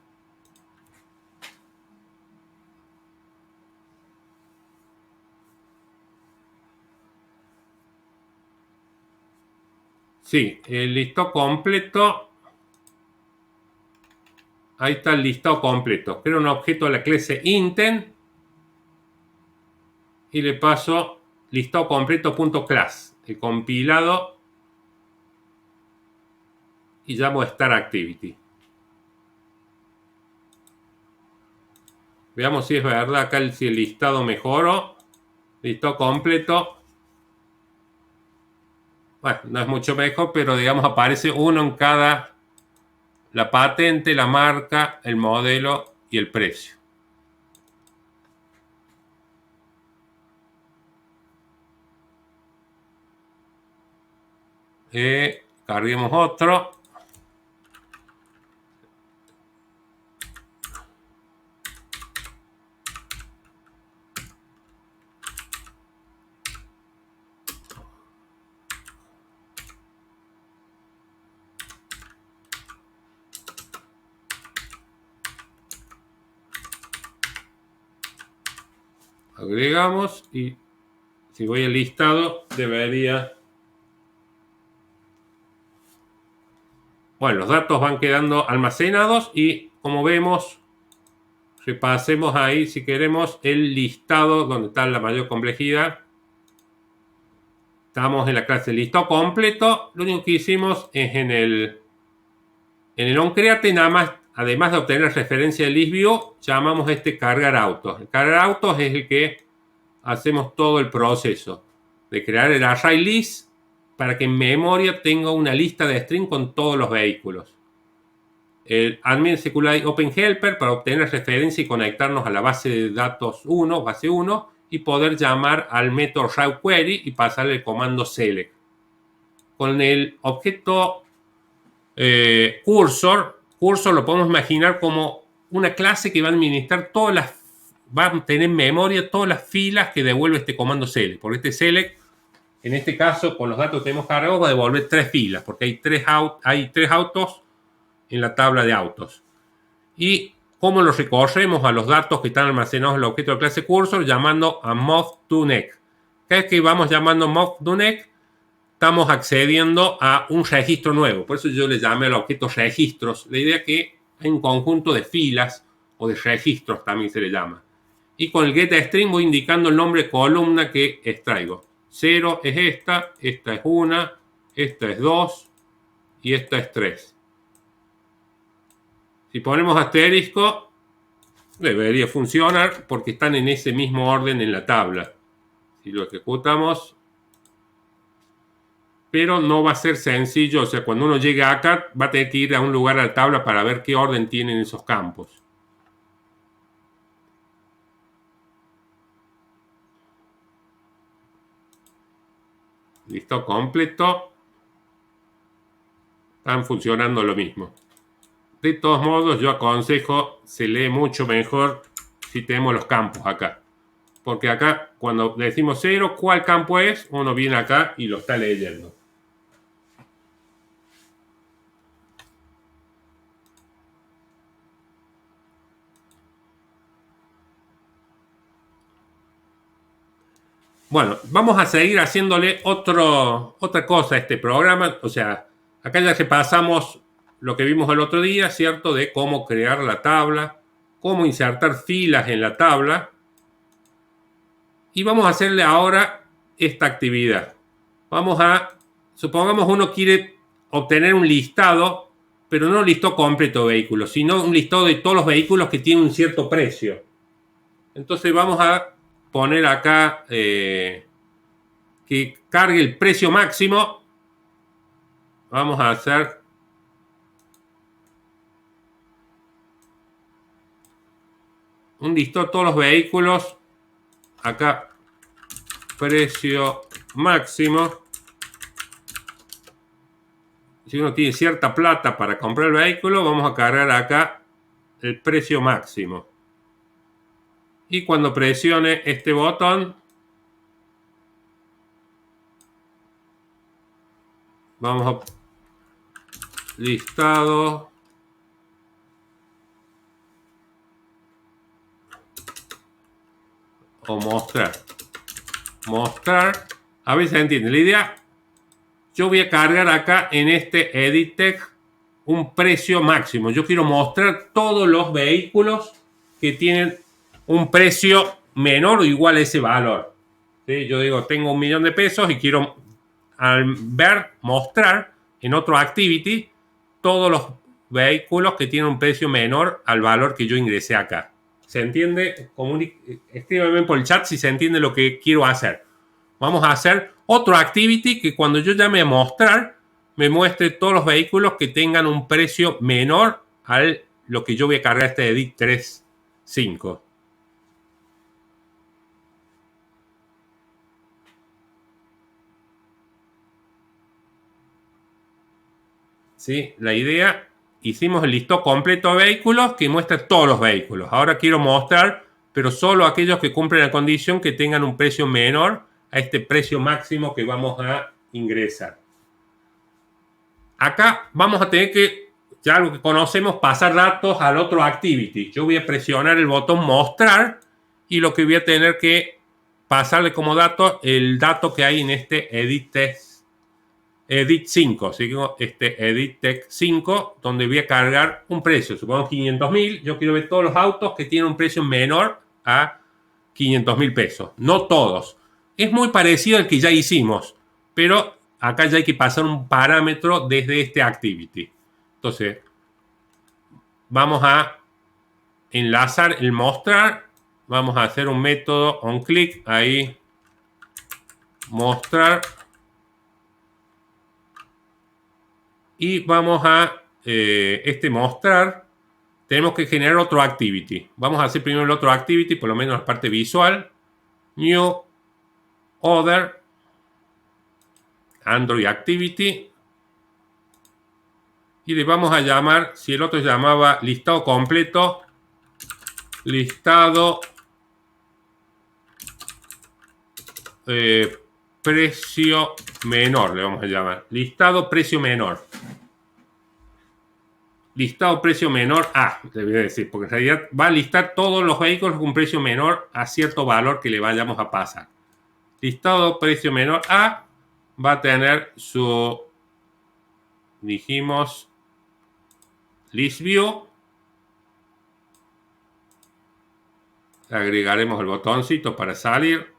Sí, el listado completo. Ahí está el listado completo. Creo un objeto de la clase intent y le paso listado completo.class, el compilado, y llamo start activity. Veamos si es verdad acá si el listado mejoró. Listado completo. Bueno, no es mucho mejor, pero digamos aparece uno en cada, la patente, la marca, el modelo y el precio. Carguemos otro. Agregamos y si voy al listado debería... Bueno, los datos van quedando almacenados y como vemos, repasemos ahí si queremos el listado donde está la mayor complejidad. Estamos en la clase listado completo. Lo único que hicimos es en el onCreate, nada más, además de obtener referencia del list view, llamamos cargar autos. El cargar autos es el que hacemos todo el proceso de crear el array list para que en memoria tenga una lista de string con todos los vehículos. el admin SQLite Open Helper para obtener referencia y conectarnos a la base de datos 1, base 1, y poder llamar al método route query y pasarle el comando select. Con el objeto cursor lo podemos imaginar como una clase que va a administrar va a tener en memoria todas las filas que devuelve este comando select. Porque este select, en este caso, con los datos que tenemos cargados, va a devolver 3 filas, porque hay tres autos en la tabla de autos. Y cómo los recorremos a los datos que están almacenados en el objeto de clase cursor, llamando a move2next. Cada vez que vamos llamando move2next, estamos accediendo a un registro nuevo. Por eso yo le llamé al objeto registros. La idea es que hay un conjunto de filas o de registros, también se le llama. Y con el getString voy indicando el nombre de columna que extraigo. 0 es esta es 1, esta es 2 y esta es 3. Si ponemos asterisco, debería funcionar porque están en ese mismo orden en la tabla. Si lo ejecutamos, pero no va a ser sencillo. O sea, cuando uno llegue acá, va a tener que ir a un lugar a la tabla para ver qué orden tienen esos campos. Listo, completo. Están funcionando lo mismo. De todos modos, yo aconsejo, se lee mucho mejor si tenemos los campos acá. Porque acá, cuando decimos 0, ¿cuál campo es? Uno viene acá y lo está leyendo. Bueno, vamos a seguir haciéndole otra cosa a este programa. O sea, acá ya repasamos lo que vimos el otro día, ¿cierto? De cómo crear la tabla, cómo insertar filas en la tabla. Y vamos a hacerle ahora esta actividad. Supongamos uno quiere obtener un listado, pero no un listado completo de vehículos, sino un listado de todos los vehículos que tienen un cierto precio. Entonces vamos a poner acá que cargue el precio máximo. Vamos a hacer un listado de todos los vehículos. Acá, precio máximo. Si uno tiene cierta plata para comprar el vehículo, vamos a cargar acá el precio máximo. Y cuando presione este botón, vamos a listado. O mostrar. A ver si se entiende la idea. Yo voy a cargar acá en este edit text un precio máximo. Yo quiero mostrar todos los vehículos que tienen un precio menor o igual a ese valor. ¿Sí? Yo digo, tengo 1.000.000 de pesos y quiero mostrar en otro activity todos los vehículos que tienen un precio menor al valor que yo ingresé acá. ¿Se entiende? Escríbeme por el chat si se entiende lo que quiero hacer. Vamos a hacer otro activity que cuando yo llame a mostrar, me muestre todos los vehículos que tengan un precio menor a lo que yo voy a cargar este edit 3.5. ¿Sí? La idea, hicimos el listado completo de vehículos que muestra todos los vehículos. Ahora quiero mostrar, pero solo aquellos que cumplen la condición que tengan un precio menor a este precio máximo que vamos a ingresar. Acá vamos a tener que, ya algo que conocemos, pasar datos al otro activity. Yo voy a presionar el botón mostrar y lo que voy a tener que pasarle como dato el dato que hay en este edit 5, ¿sí? Este edit text 5, donde voy a cargar un precio, supongamos 500.000. Yo quiero ver todos los autos que tienen un precio menor a 500.000 pesos. No todos. Es muy parecido al que ya hicimos, pero acá ya hay que pasar un parámetro desde este activity. Entonces, vamos a enlazar el mostrar. Vamos a hacer un método onClick ahí, mostrar. Y vamos a este mostrar, tenemos que generar otro activity. Vamos a hacer primero el otro activity, por lo menos la parte visual. New Other Android Activity. Y le vamos a llamar, si el otro se llamaba listado completo, listado precio menor, le vamos a llamar. Listado precio menor. Listado precio menor A, le voy a decir, porque en realidad va a listar todos los vehículos con precio menor a cierto valor que le vayamos a pasar. Listado precio menor A va a tener su, dijimos, list view. Agregaremos el botoncito para salir,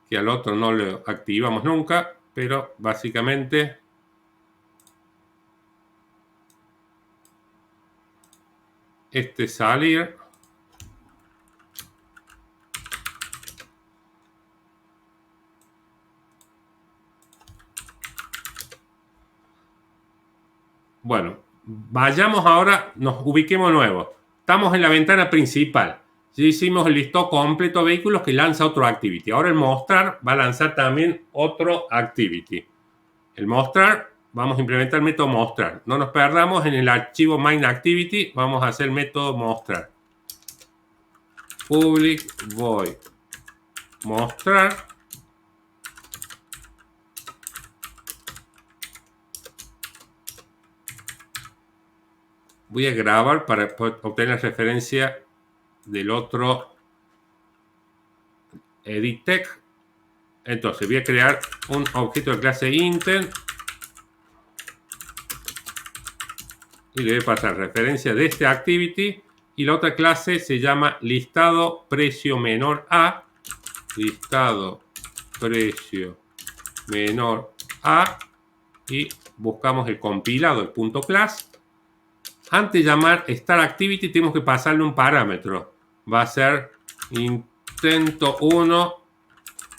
que al otro no lo activamos nunca, pero básicamente este salir. Bueno, vayamos ahora, nos ubiquemos nuevo. Estamos en la ventana principal. Ya hicimos el listado completo de vehículos que lanza otro activity. Ahora el mostrar va a lanzar también otro activity. El mostrar, vamos a implementar el método mostrar. No nos perdamos en el archivo main activity. Vamos a hacer el método mostrar. Public void mostrar. Voy a grabar para obtener la referencia del otro edit text. Entonces voy a crear un objeto de clase intent y le voy a pasar referencia de este activity, y la otra clase se llama listado precio menor a. Listado precio menor a, y buscamos el compilado, el punto class. Antes de llamar start activity tenemos que pasarle un parámetro. Va a ser intento 1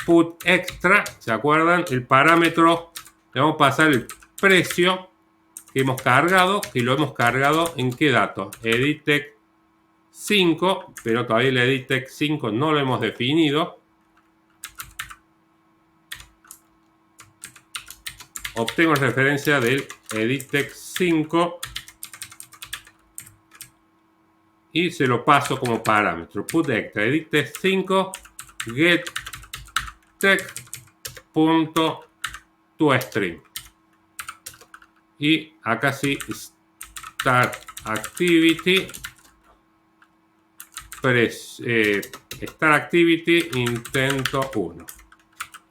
put extra. ¿Se acuerdan? El parámetro, le vamos a pasar el precio que hemos cargado, y lo hemos cargado en qué dato, edit text 5, pero todavía el edit text 5 no lo hemos definido. Obtengo referencia del edit text 5 y se lo paso como parámetro. Put extra edit text 5 get text.toString. Y acá sí, start activity, start activity intento 1.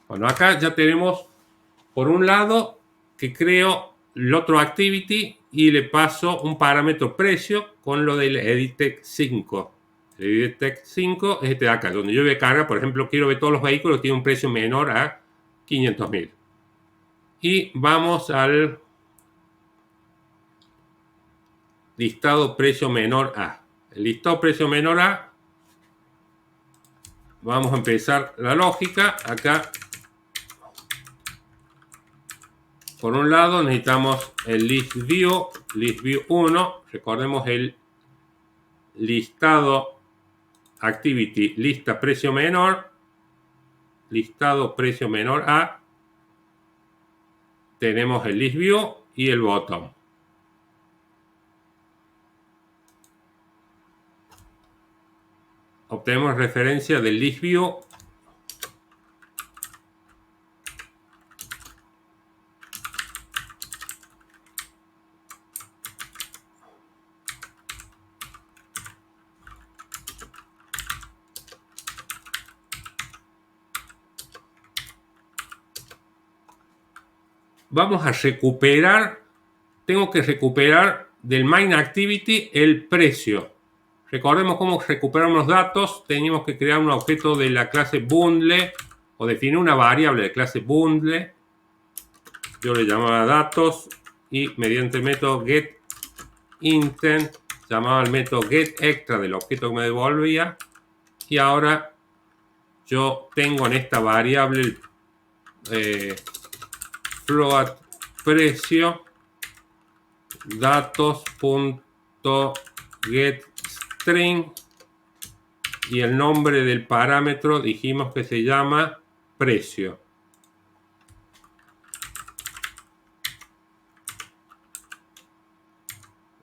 Bueno, acá ya tenemos por un lado que creo el otro activity y le paso un parámetro precio con lo del edit text 5. El edit text 5 es este de acá, donde yo voy a cargar, por ejemplo, quiero ver todos los vehículos que tienen un precio menor a 500.000. Y vamos al listado precio menor a. El listado precio menor a, vamos a empezar la lógica. Acá, por un lado, necesitamos el list view 1. Recordemos el listado activity, lista precio menor, listado precio menor a. Tenemos el list view y el botón. Obtenemos referencia del list view. Vamos a recuperar, tengo que recuperar del main activity el precio. Recordemos cómo recuperamos los datos. Teníamos que crear un objeto de la clase bundle o definir una variable de clase bundle. Yo le llamaba datos y mediante el método getIntent llamaba el método getExtra del objeto que me devolvía. Y ahora yo tengo en esta variable float precio datos.getString y el nombre del parámetro dijimos que se llama precio.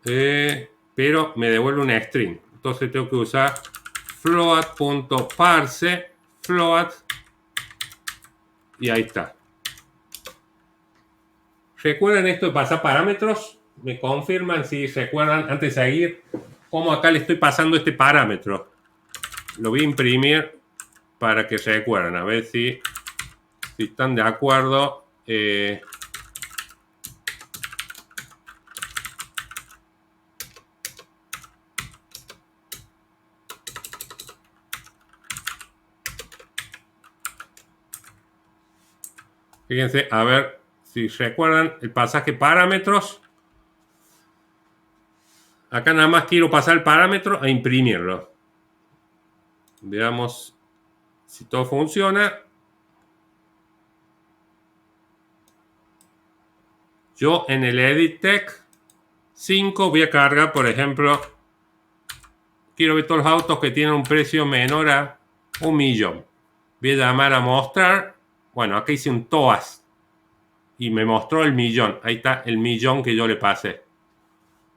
Pero me devuelve una string. Entonces tengo que usar float.parse float y ahí está. ¿Recuerdan esto de pasar parámetros? Me confirman si recuerdan antes de seguir cómo acá le estoy pasando este parámetro. Lo voy a imprimir para que recuerden. A ver si están de acuerdo. Fíjense, a ver si recuerdan el pasaje parámetros. Acá nada más quiero pasar el parámetro a imprimirlo. Veamos si todo funciona. Yo en el edit text 5 voy a cargar, por ejemplo, quiero ver todos los autos que tienen un precio menor a 1.000.000. Voy a llamar a mostrar. Bueno, acá hice un TOAS y me mostró el millón. Ahí está el millón que yo le pasé.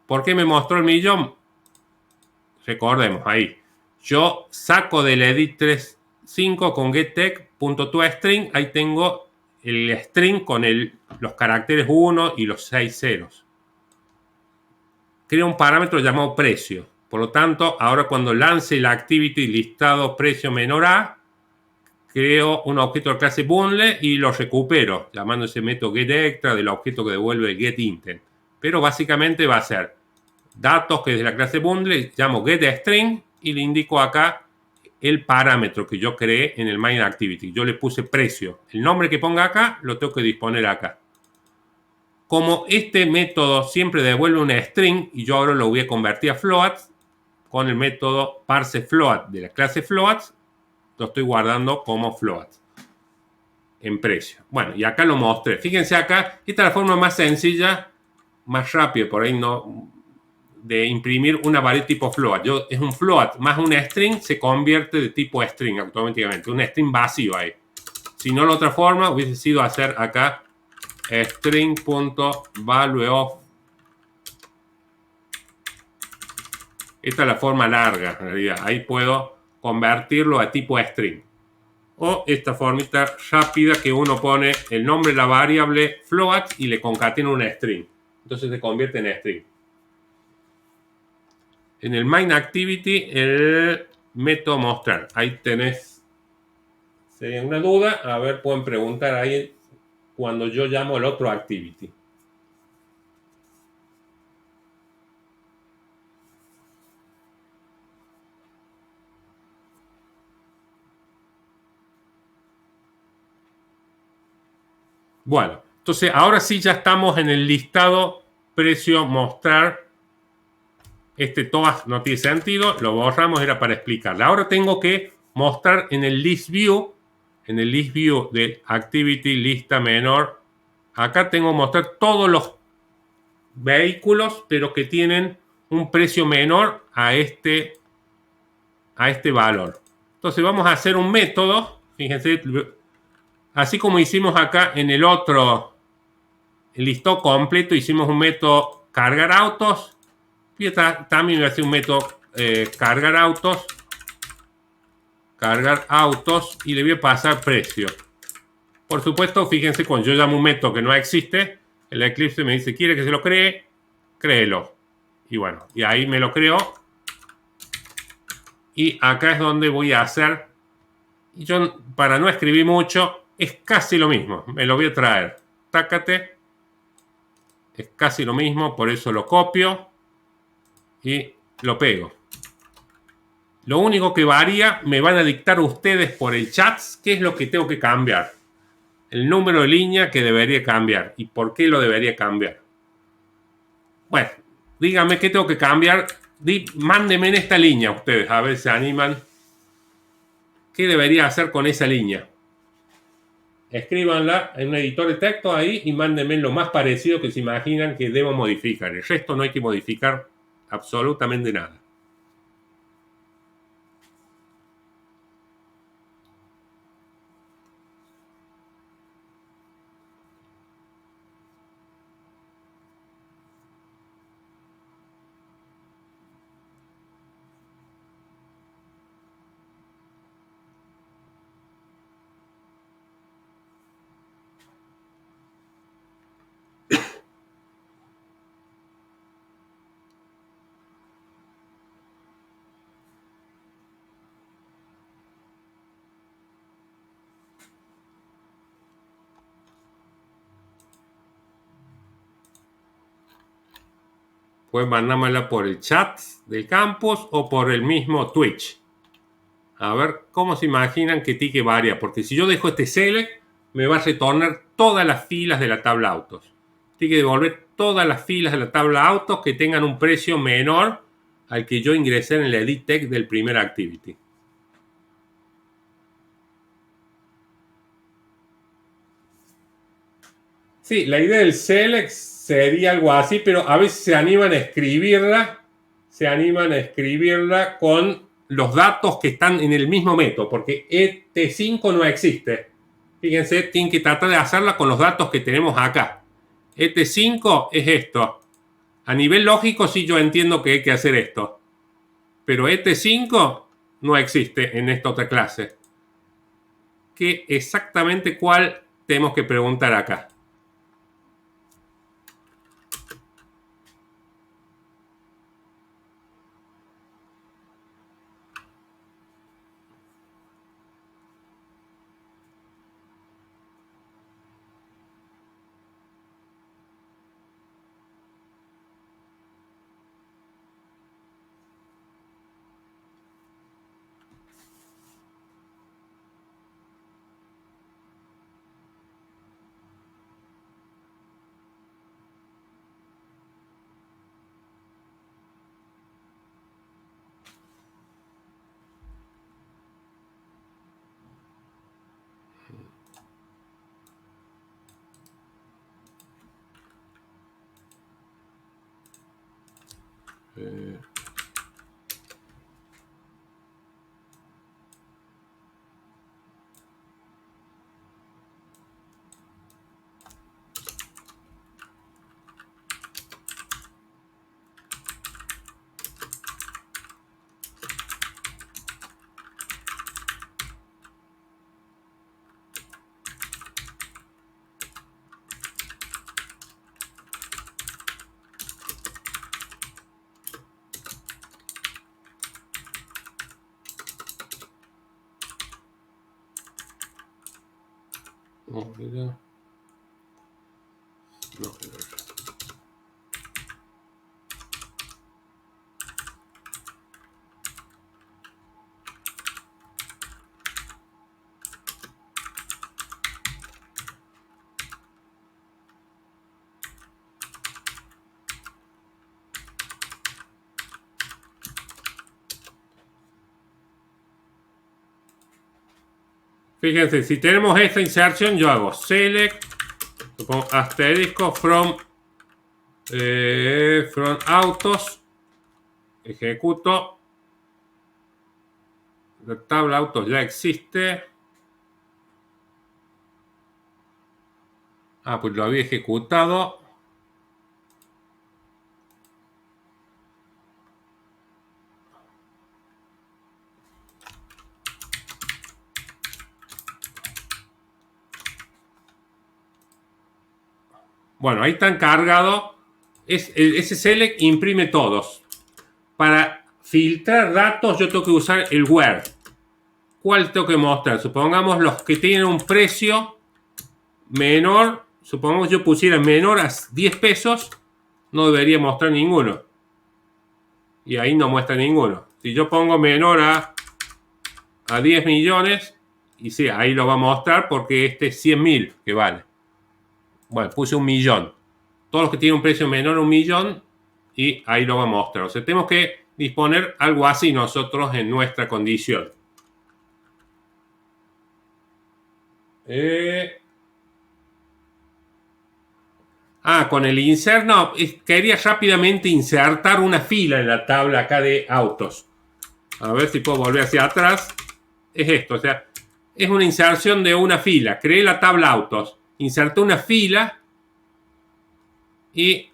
¿Por qué me mostró el millón? Recordemos ahí. Yo saco del edit 3.5 con getText.toString. Ahí tengo el string con los caracteres 1 y los 6 ceros. Creo un parámetro llamado precio. Por lo tanto, ahora cuando lance la activity listado precio menor a, creo un objeto de clase bundle y lo recupero, llamando ese método getExtra del objeto que devuelve getIntent. Pero básicamente va a ser datos que desde la clase bundle llamo getString y le indico acá el parámetro que yo creé en el main activity. Yo le puse precio. El nombre que ponga acá lo tengo que disponer acá. Como este método siempre devuelve una string y yo ahora lo voy a convertir a float con el método parseFloat de la clase float, lo estoy guardando como float en precio. Bueno, y acá lo mostré. Fíjense acá, esta es la forma más sencilla, más rápida por ahí no, de imprimir una variable tipo float. Es un float más una string, se convierte de tipo string automáticamente. Un string vacío ahí. Si no, la otra forma hubiese sido hacer acá string.valueOf. Esta es la forma larga, en realidad. Ahí puedo convertirlo a tipo string. O esta formita rápida que uno pone el nombre de la variable float y le concatena una string. Entonces se convierte en string. En el main activity, el método mostrar. Ahí tenés. Si hay una duda, a ver, pueden preguntar ahí cuando yo llamo el otro activity. Bueno, entonces ahora sí ya estamos en el listado precio mostrar. Este TOAS no tiene sentido, lo borramos, era para explicarle. Ahora tengo que mostrar en el list view de activity lista menor. Acá tengo que mostrar todos los vehículos, pero que tienen un precio menor a este valor. Entonces vamos a hacer un método, fíjense, así como hicimos acá en el otro listado completo, hicimos un método cargar autos. Y también voy a hacer un método cargar autos y le voy a pasar precio. Por supuesto, fíjense, cuando yo llamo un método que no existe, el Eclipse me dice, ¿quiere que se lo cree? Créelo. Y bueno, y ahí me lo creó. Y acá es donde voy a hacer, y yo para no escribir mucho, es casi lo mismo. Me lo voy a traer. Tácate. Es casi lo mismo, por eso lo copio y lo pego. Lo único que varía, me van a dictar ustedes por el chat qué es lo que tengo que cambiar. El número de línea que debería cambiar y por qué lo debería cambiar. Bueno, díganme qué tengo que cambiar. Mándenme en esta línea ustedes, a ver si se animan. ¿Qué debería hacer con esa línea? escríbanla en un editor de texto ahí y mándenme lo más parecido que se imaginan que debo modificar. El resto no hay que modificar absolutamente nada. Pueden mandármela por el chat del campus o por el mismo Twitch. A ver cómo se imaginan que tique varía. Porque si yo dejo este select, me va a retornar todas las filas de la tabla autos. Tiene que devolver todas las filas de la tabla autos que tengan un precio menor al que yo ingresé en el edit text del primer activity. Sí, la idea del select sería algo así, pero a veces se animan a escribirla con los datos que están en el mismo método, porque ET5 no existe. Fíjense, tienen que tratar de hacerla con los datos que tenemos acá. ET5 es esto. A nivel lógico sí yo entiendo que hay que hacer esto, pero ET5 no existe en esta otra clase. ¿Qué exactamente cuál tenemos que preguntar acá? Fíjense, si tenemos esta inserción, yo hago select, pongo asterisco from autos, ejecuto, la tabla autos ya existe. Pues lo había ejecutado. Bueno, ahí están cargados. Ese select imprime todos. Para filtrar datos yo tengo que usar el where. ¿Cuál tengo que mostrar? Supongamos los que tienen un precio menor. Supongamos yo pusiera menor a 10 pesos. No debería mostrar ninguno. Y ahí no muestra ninguno. Si yo pongo menor a 10 millones. Y sí, ahí lo va a mostrar porque este es 100.000 que vale. Bueno, puse 1.000.000. Todos los que tienen un precio menor a 1.000.000 y ahí lo va a mostrar. O sea, tenemos que disponer algo así nosotros en nuestra condición. Con el insert, no, quería rápidamente insertar una fila en la tabla acá de autos. A ver si puedo volver hacia atrás. Es esto, o sea, es una inserción de una fila. Creé la tabla autos, inserté una fila y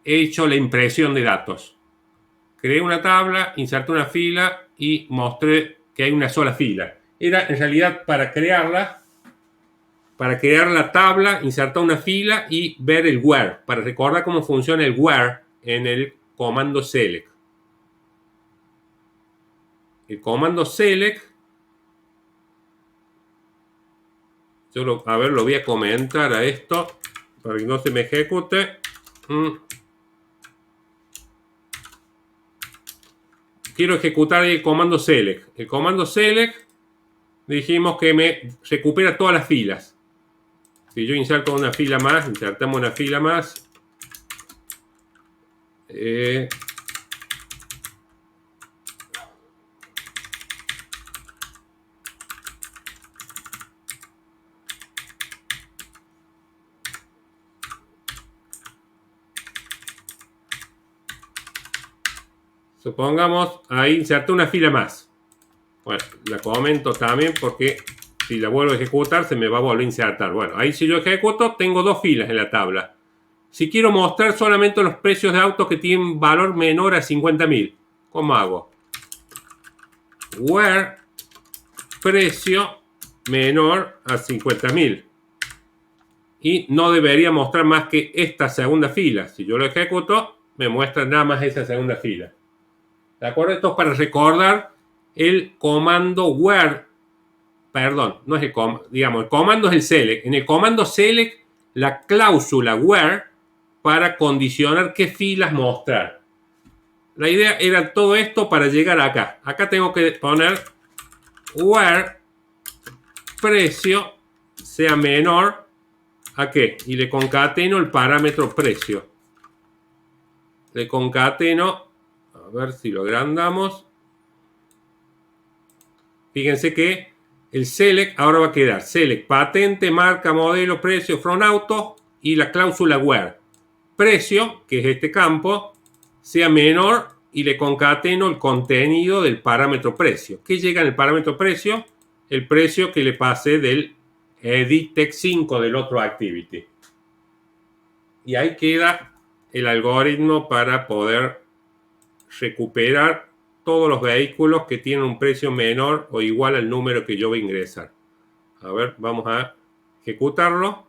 he hecho la impresión de datos. Creé una tabla, inserté una fila y mostré que hay una sola fila. Era en realidad para crear la tabla, insertar una fila y ver el where, para recordar cómo funciona el where en el comando select. El comando select, a ver, lo voy a comentar a esto para que no se me ejecute. Quiero ejecutar el comando select. El comando select dijimos que me recupera todas las filas. Si yo inserto una fila más, insertamos una fila más. Supongamos, ahí inserté una fila más. Bueno, la comento también porque si la vuelvo a ejecutar se me va a volver a insertar. Bueno, ahí si yo ejecuto tengo dos filas en la tabla. Si quiero mostrar solamente los precios de autos que tienen valor menor a 50.000, ¿cómo hago? Where precio menor a 50.000. Y no debería mostrar más que esta segunda fila. Si yo lo ejecuto, me muestra nada más esa segunda fila. ¿De acuerdo? Esto es para recordar el comando where. Perdón, no es el comando. Digamos, el comando es el select. En el comando select, la cláusula where para condicionar qué filas mostrar. La idea era todo esto para llegar acá. Acá tengo que poner where precio sea menor a qué. Y le concateno el parámetro precio. Le concateno. A ver si lo agrandamos. Fíjense que el select ahora va a quedar select patente, marca, modelo, precio, from auto y la cláusula where. Precio, que es este campo, sea menor y le concateno el contenido del parámetro precio. ¿Qué llega en el parámetro precio? El precio que le pase del edit text 5 del otro activity. Y ahí queda el algoritmo para poder recuperar todos los vehículos que tienen un precio menor o igual al número que yo voy a ingresar. A ver, vamos a ejecutarlo.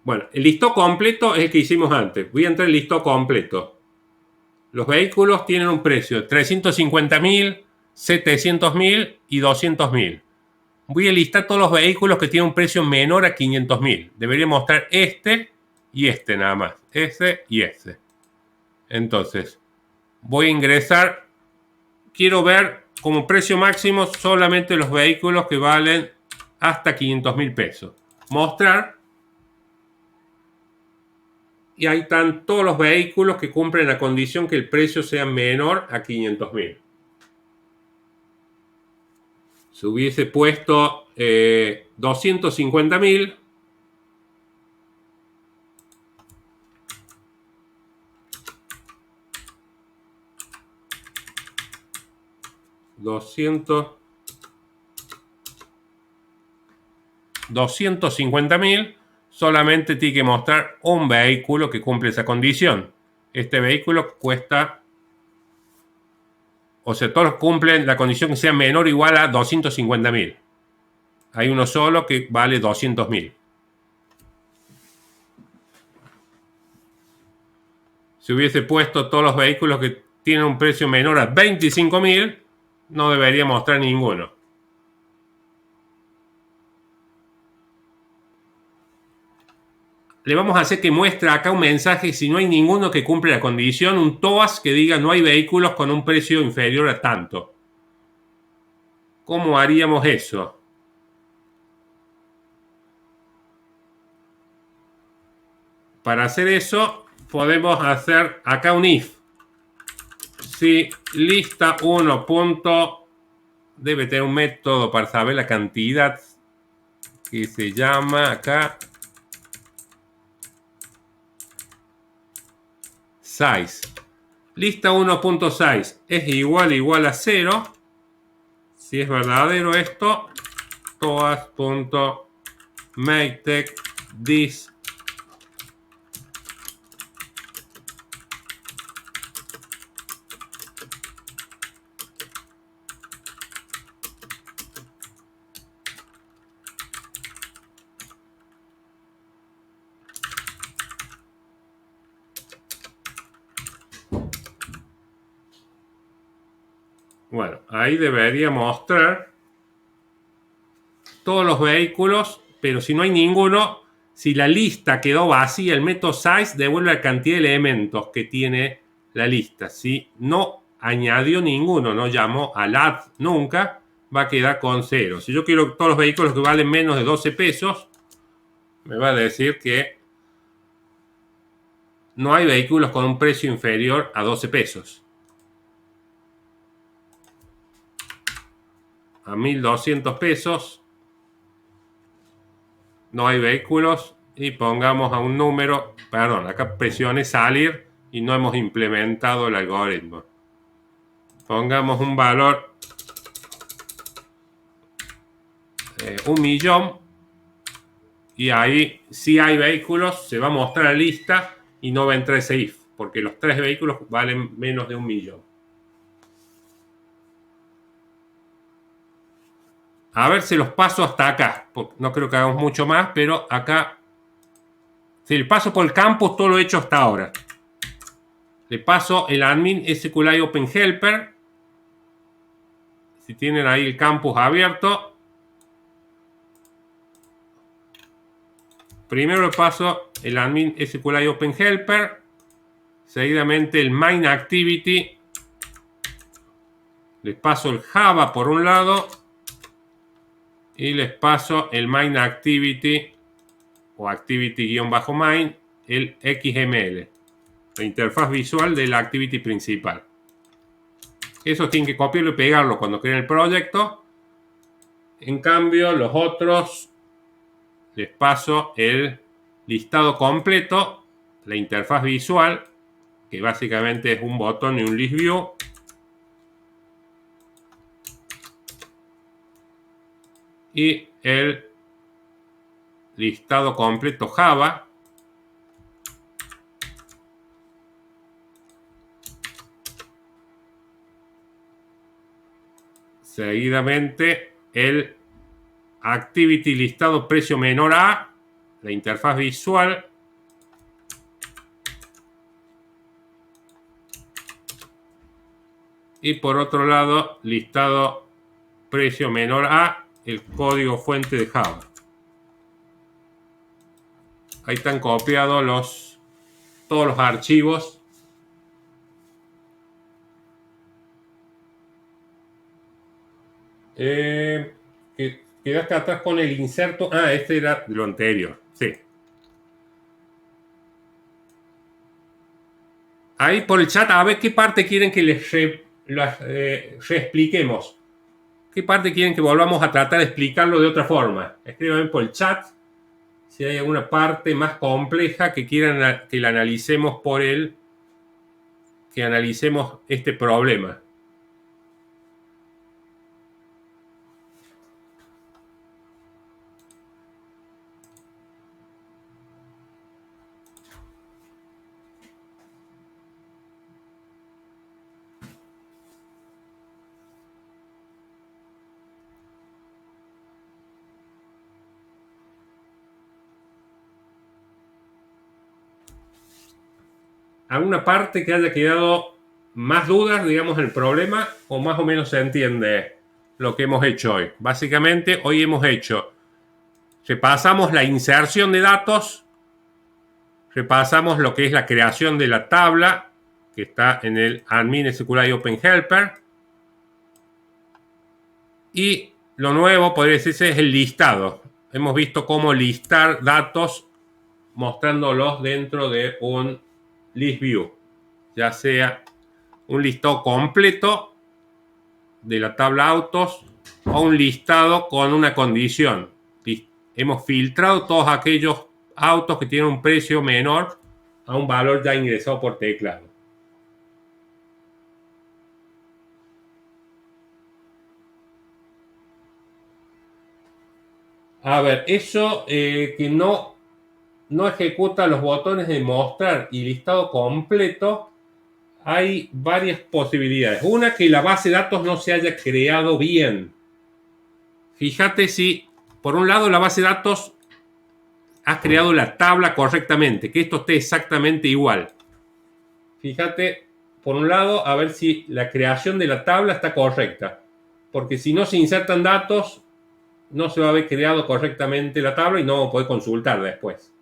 Bueno, el listado completo es el que hicimos antes. Voy a entrar en el listado completo. Los vehículos tienen un precio de 350.000, 700.000 y 200.000. Voy a listar todos los vehículos que tienen un precio menor a 500.000. Debería mostrar este y este nada más. Este y este. Entonces, voy a ingresar. Quiero ver como precio máximo solamente los vehículos que valen hasta 500.000 pesos. Mostrar. Y ahí están todos los vehículos que cumplen la condición que el precio sea menor a 500.000. Si hubiese puesto 250.000, $250.000, solamente tiene que mostrar un vehículo que cumple esa condición. Este vehículo cuesta, o sea, todos cumplen la condición que sea menor o igual a 250.000. Hay uno solo que vale 200.000. Si hubiese puesto todos los vehículos que tienen un precio menor a 25.000, no debería mostrar ninguno. Le vamos a hacer que muestre acá un mensaje si no hay ninguno que cumple la condición, un TOAS que diga no hay vehículos con un precio inferior a tanto. ¿Cómo haríamos eso? Para hacer eso podemos hacer acá un if. Si lista 1. Debe tener un método para saber la cantidad que se llama acá size. Lista 1.size es igual a 0. Si es verdadero esto, toas.makeText this Bueno, ahí debería mostrar todos los vehículos, pero si no hay ninguno, si la lista quedó vacía, el método size devuelve la cantidad de elementos que tiene la lista. Si no añadió ninguno, no llamó al add nunca, va a quedar con 0. Si yo quiero todos los vehículos que valen menos de 12 pesos, me va a decir que no hay vehículos con un precio inferior a 12 pesos. A 1.200 pesos no hay vehículos y pongamos a un número, perdón, acá presione salir y no hemos implementado el algoritmo. Pongamos un valor 1.000.000 y ahí si hay vehículos se va a mostrar la lista y no va a entrar ese if porque los 3 vehículos valen menos de 1.000.000. A ver si los paso hasta acá. No creo que hagamos mucho más, pero acá. Si le paso por el campus, todo lo he hecho hasta ahora. Le paso el admin SQLite Open Helper. Si tienen ahí el campus abierto. Primero le paso el admin SQLite Open Helper. Seguidamente el main activity. Les paso el Java por un lado. Y les paso el main activity o activity-main, el XML, la interfaz visual de la activity principal. Eso tienen que copiarlo y pegarlo cuando creen el proyecto. En cambio, los otros les paso el listado completo, la interfaz visual, que básicamente es un botón y un list view. Y el listado completo Java. Seguidamente el activity listado precio menor a, la interfaz visual. Y por otro lado, listado precio menor a, el código fuente de Java. Ahí están copiados todos los archivos. Quedaste atrás con el inserto. Ah, este era lo anterior. Sí. Ahí por el chat, a ver qué parte quieren que les reexpliquemos. ¿Qué parte quieren que volvamos a tratar de explicarlo de otra forma? Escríbanme por el chat si hay alguna parte más compleja que quieran que la analicemos que analicemos este problema. ¿Alguna parte que haya quedado más dudas, digamos, en el problema o más o menos se entiende lo que hemos hecho hoy? Básicamente, hoy hemos hecho, repasamos la inserción de datos, repasamos lo que es la creación de la tabla que está en el admin SQLite Open Helper y lo nuevo, podría decirse, es el listado. Hemos visto cómo listar datos mostrándolos dentro de un list view, ya sea un listado completo de la tabla autos o un listado con una condición. Hemos filtrado todos aquellos autos que tienen un precio menor a un valor ya ingresado por teclado. A ver, eso que no ejecuta los botones de mostrar y listado completo, hay varias posibilidades. Una, que la base de datos no se haya creado bien. Fíjate si, por un lado, la base de datos has creado la tabla correctamente, que esto esté exactamente igual. Fíjate, por un lado, a ver si la creación de la tabla está correcta. Porque si no se insertan datos, no se va a haber creado correctamente la tabla y no poder consultar después.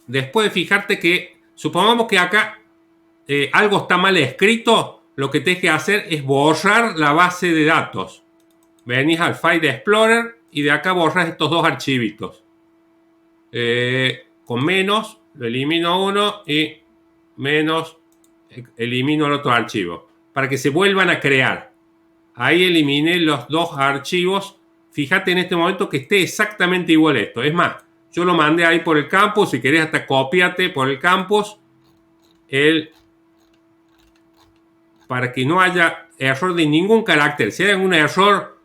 Después de fijarte que, supongamos que acá algo está mal escrito, lo que tienes que hacer es borrar la base de datos. Venís al File Explorer y de acá borras estos dos archivitos. Con menos, lo elimino uno y menos, elimino el otro archivo. Para que se vuelvan a crear. Ahí eliminé los dos archivos. Fíjate en este momento que esté exactamente igual esto. Es más, yo lo mandé ahí por el campus. Si querés hasta cópiate por el campus. Para que no haya error de ningún carácter. Si hay algún error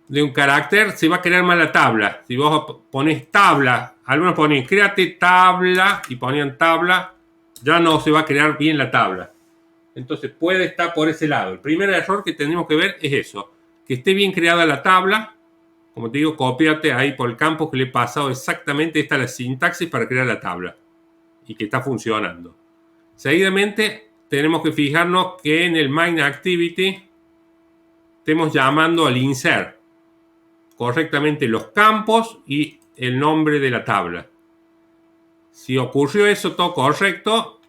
de un carácter, se va a crear mal la tabla. Si vos pones tabla, algunos ponen créate tabla y ponían tabla, ya no se va a crear bien la tabla. Entonces puede estar por ese lado. El primer error que tenemos que ver es eso, que esté bien creada la tabla. Como te digo, cópiate ahí por el campo que le he pasado exactamente. Esta es la sintaxis para crear la tabla y que está funcionando. Seguidamente tenemos que fijarnos que en el main activity estemos llamando al insert correctamente los campos y el nombre de la tabla. Si ocurrió eso todo correcto,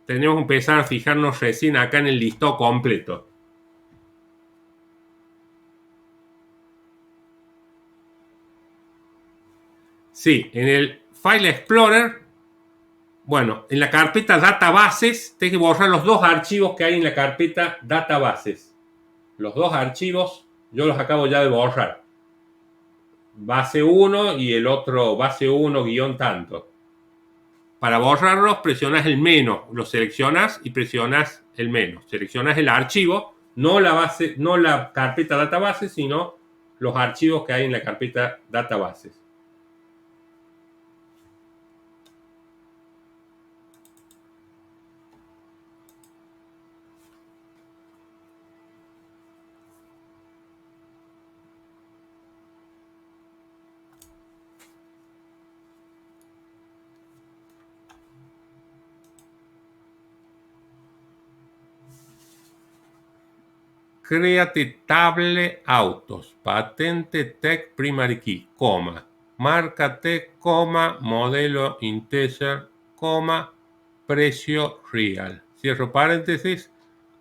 tenemos que empezar a fijarnos recién acá en el listado completo. Sí, en el File Explorer, bueno, en la carpeta Databases, tengo que borrar los dos archivos que hay en la carpeta Databases. Los dos archivos yo los acabo ya de borrar. Base 1 y el otro base 1 guión tanto. Para borrarlos presionas el menos, lo seleccionas y presionas el menos. Seleccionas el archivo, no la carpeta Databases, sino los archivos que hay en la carpeta Databases. Créate table autos, patente tech primary key, coma, marca tech, coma, modelo integer, coma, precio real. Cierro paréntesis.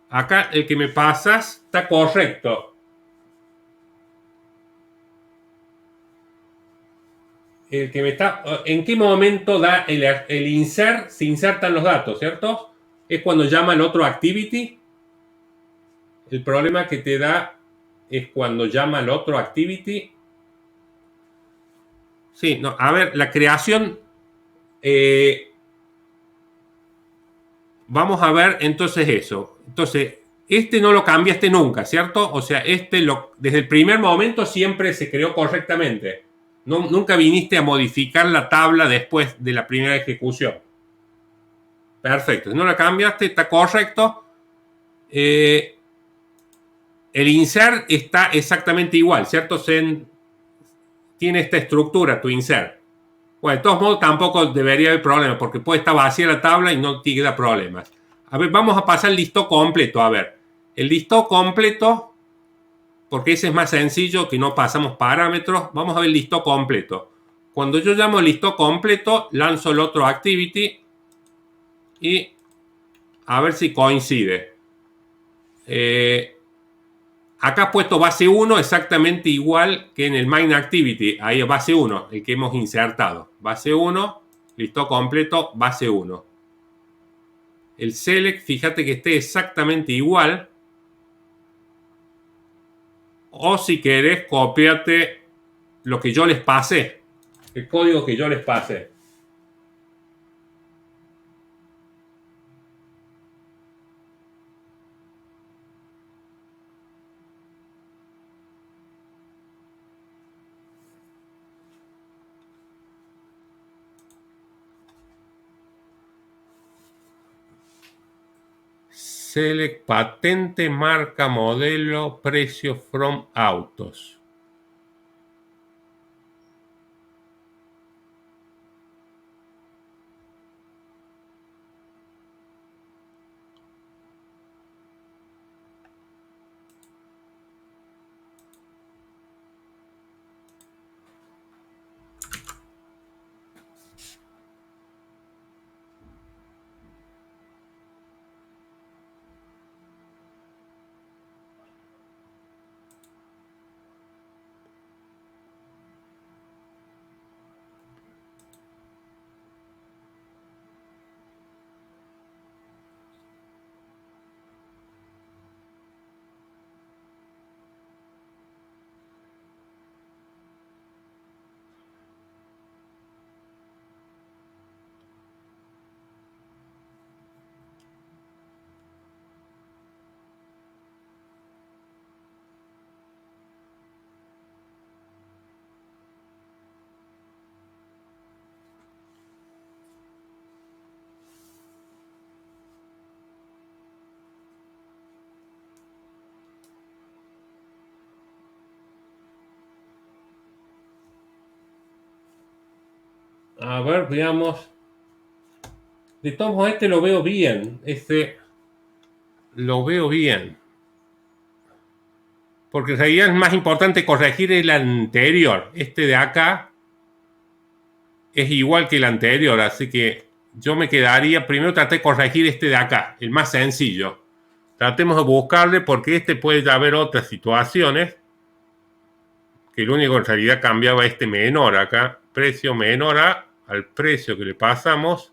Acá el que me pasas está correcto. El que me está, ¿en qué momento da el insert? Se insertan los datos, ¿cierto? Es cuando llama el otro activity. El problema que te da es cuando llama al otro activity. Sí, no, a ver, la creación. Vamos a ver entonces eso. Entonces, este no lo cambiaste nunca, ¿cierto? O sea, desde el primer momento siempre se creó correctamente. Nunca viniste a modificar la tabla después de la primera ejecución. Perfecto. Si no la cambiaste, está correcto. El insert está exactamente igual, ¿cierto? Tiene esta estructura, tu insert. Bueno, de todos modos tampoco debería haber problema porque puede estar vacía la tabla y no te queda problemas. A ver, vamos a pasar el listado completo. A ver, el listado completo, porque ese es más sencillo que no pasamos parámetros. Vamos a ver el listado completo. Cuando yo llamo el listado completo, lanzo el otro activity y a ver si coincide. Acá puesto base 1 exactamente igual que en el main activity. Ahí base 1, el que hemos insertado. Base 1, listo, completo, base 1. El select, fíjate que esté exactamente igual. O si querés, cópiate lo que yo les pasé. El código que yo les pasé. Select patente, marca, modelo, precio from autos. A ver, veamos. De todos modos, este lo veo bien. Este lo veo bien. Porque en realidad es más importante corregir el anterior. Este de acá es igual que el anterior, así que yo me quedaría, primero traté de corregir este de acá, el más sencillo. Tratemos de buscarle porque este puede haber otras situaciones que lo único en realidad cambiaba este menor acá, precio menor al precio que le pasamos.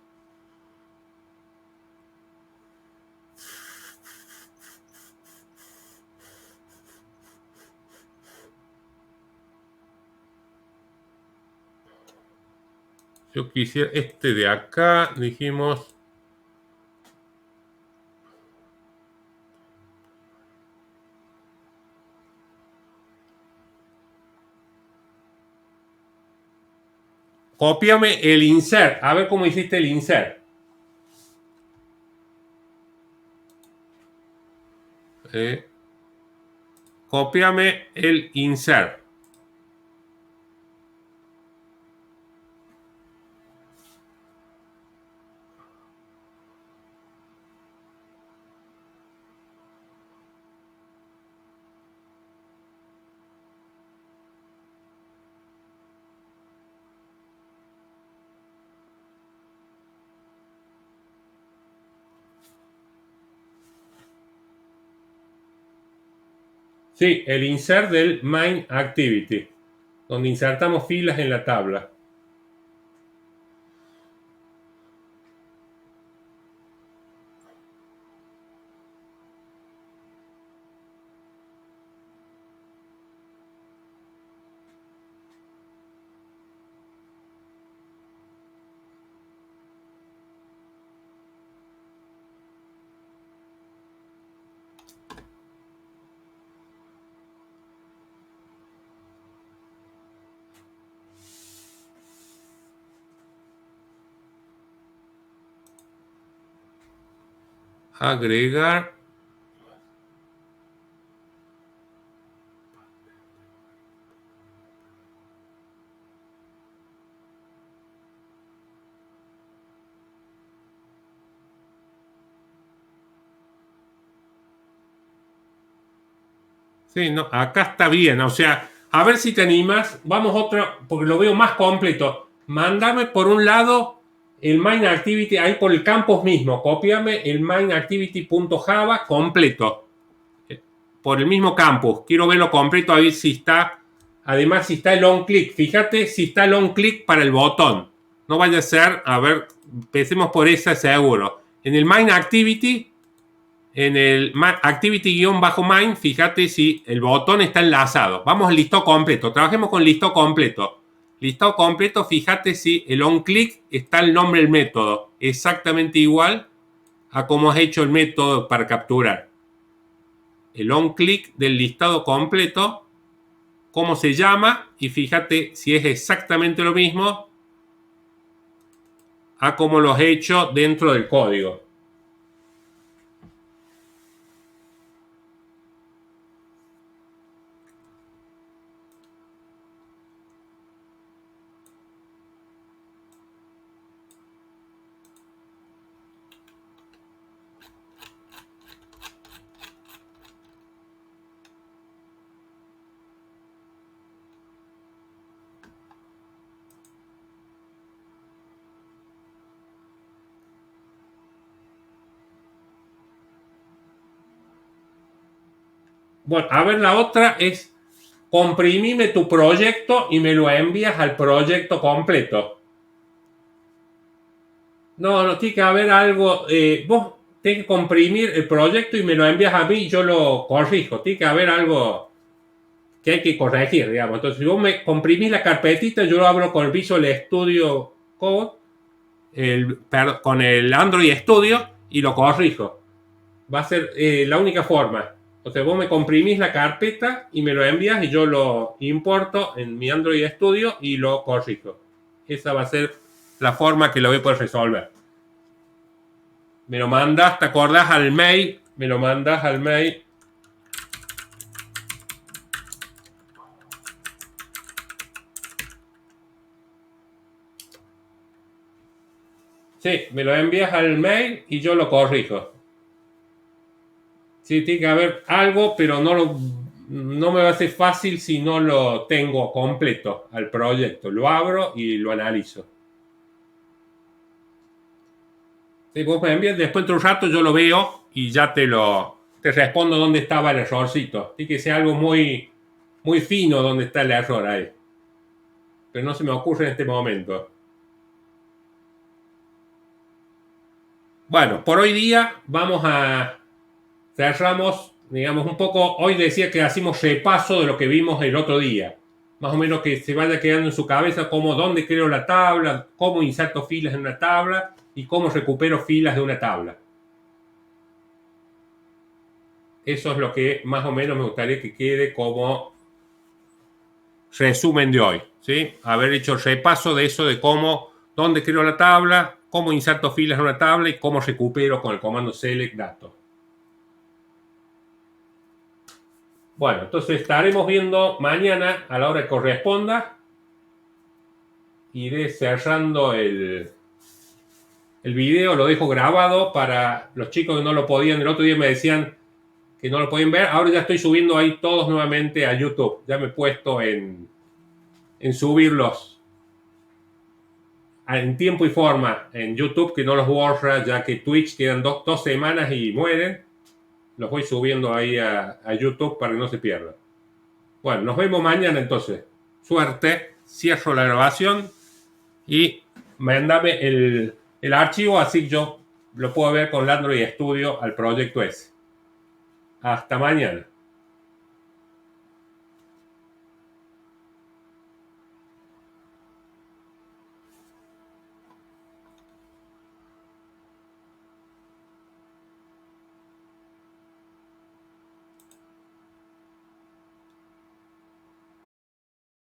Yo quisiera este de acá, dijimos. Cópiame el insert. A ver cómo hiciste el insert. Cópiame el insert. Sí, el insert del main activity, donde insertamos filas en la tabla. Agregar. Sí, no, acá está bien. O sea, a ver si te animas. Vamos otra, porque lo veo más completo. Mándame por un lado el main activity, ahí por el campus mismo. Cópiame el main activity.java completo. por el mismo campus. Quiero verlo completo, a ver si está. Además, si está el on click. Fíjate si está el on click para el botón. No vaya a ser, a ver, empecemos por esa seguro. En el main activity, en el activity-main, fíjate si el botón está enlazado. Vamos al listado completo. Trabajemos con listado completo. Listado completo, fíjate si el on click está el nombre del método. Exactamente igual a cómo has hecho el método para capturar. El on click del listado completo, cómo se llama, y fíjate si es exactamente lo mismo a cómo lo has hecho dentro del código. Bueno, a ver, la otra es comprimime tu proyecto y me lo envías al proyecto completo. No, tiene que haber algo. Vos tenés que comprimir el proyecto y me lo envías a mí y yo lo corrijo. Tiene que haber algo que hay que corregir, digamos. Entonces, si vos me comprimís la carpetita, yo lo abro con el Visual Studio Code, con el Android Studio y lo corrijo. Va a ser la única forma. Entonces vos me comprimís la carpeta y me lo envías y yo lo importo en mi Android Studio y lo corrijo. Esa va a ser la forma que lo voy a poder resolver. Me lo mandas, ¿te acordás al mail? Me lo mandas al mail. Sí, me lo envías al mail y yo lo corrijo. Sí, tiene que haber algo, pero no me va a ser fácil si no lo tengo completo al proyecto. Lo abro y lo analizo. Sí, vos me envías, después de un rato yo lo veo y ya te respondo dónde estaba el errorcito. Tiene que ser algo muy, muy fino donde está el error ahí. Pero no se me ocurre en este momento. Bueno, por hoy día cerramos, digamos, un poco. Hoy decía que hacemos repaso de lo que vimos el otro día. Más o menos que se vaya quedando en su cabeza cómo, dónde creo la tabla, cómo inserto filas en una tabla y cómo recupero filas de una tabla. Eso es lo que más o menos me gustaría que quede como resumen de hoy, ¿sí? Haber hecho el repaso de eso, de cómo, dónde creo la tabla, cómo inserto filas en una tabla y cómo recupero con el comando select datos. Bueno, entonces estaremos viendo mañana a la hora que corresponda. Iré cerrando el video, lo dejo grabado para los chicos que no lo podían. El otro día me decían que no lo podían ver. Ahora ya estoy subiendo ahí todos nuevamente a YouTube. Ya me he puesto en subirlos en tiempo y forma en YouTube, que no los borra, ya que Twitch quedan dos semanas y mueren. Los voy subiendo ahí a YouTube para que no se pierdan. Bueno, nos vemos mañana entonces. Suerte, cierro la grabación y mándame el archivo, así yo lo puedo ver con el Android Studio al proyecto ese. Hasta mañana.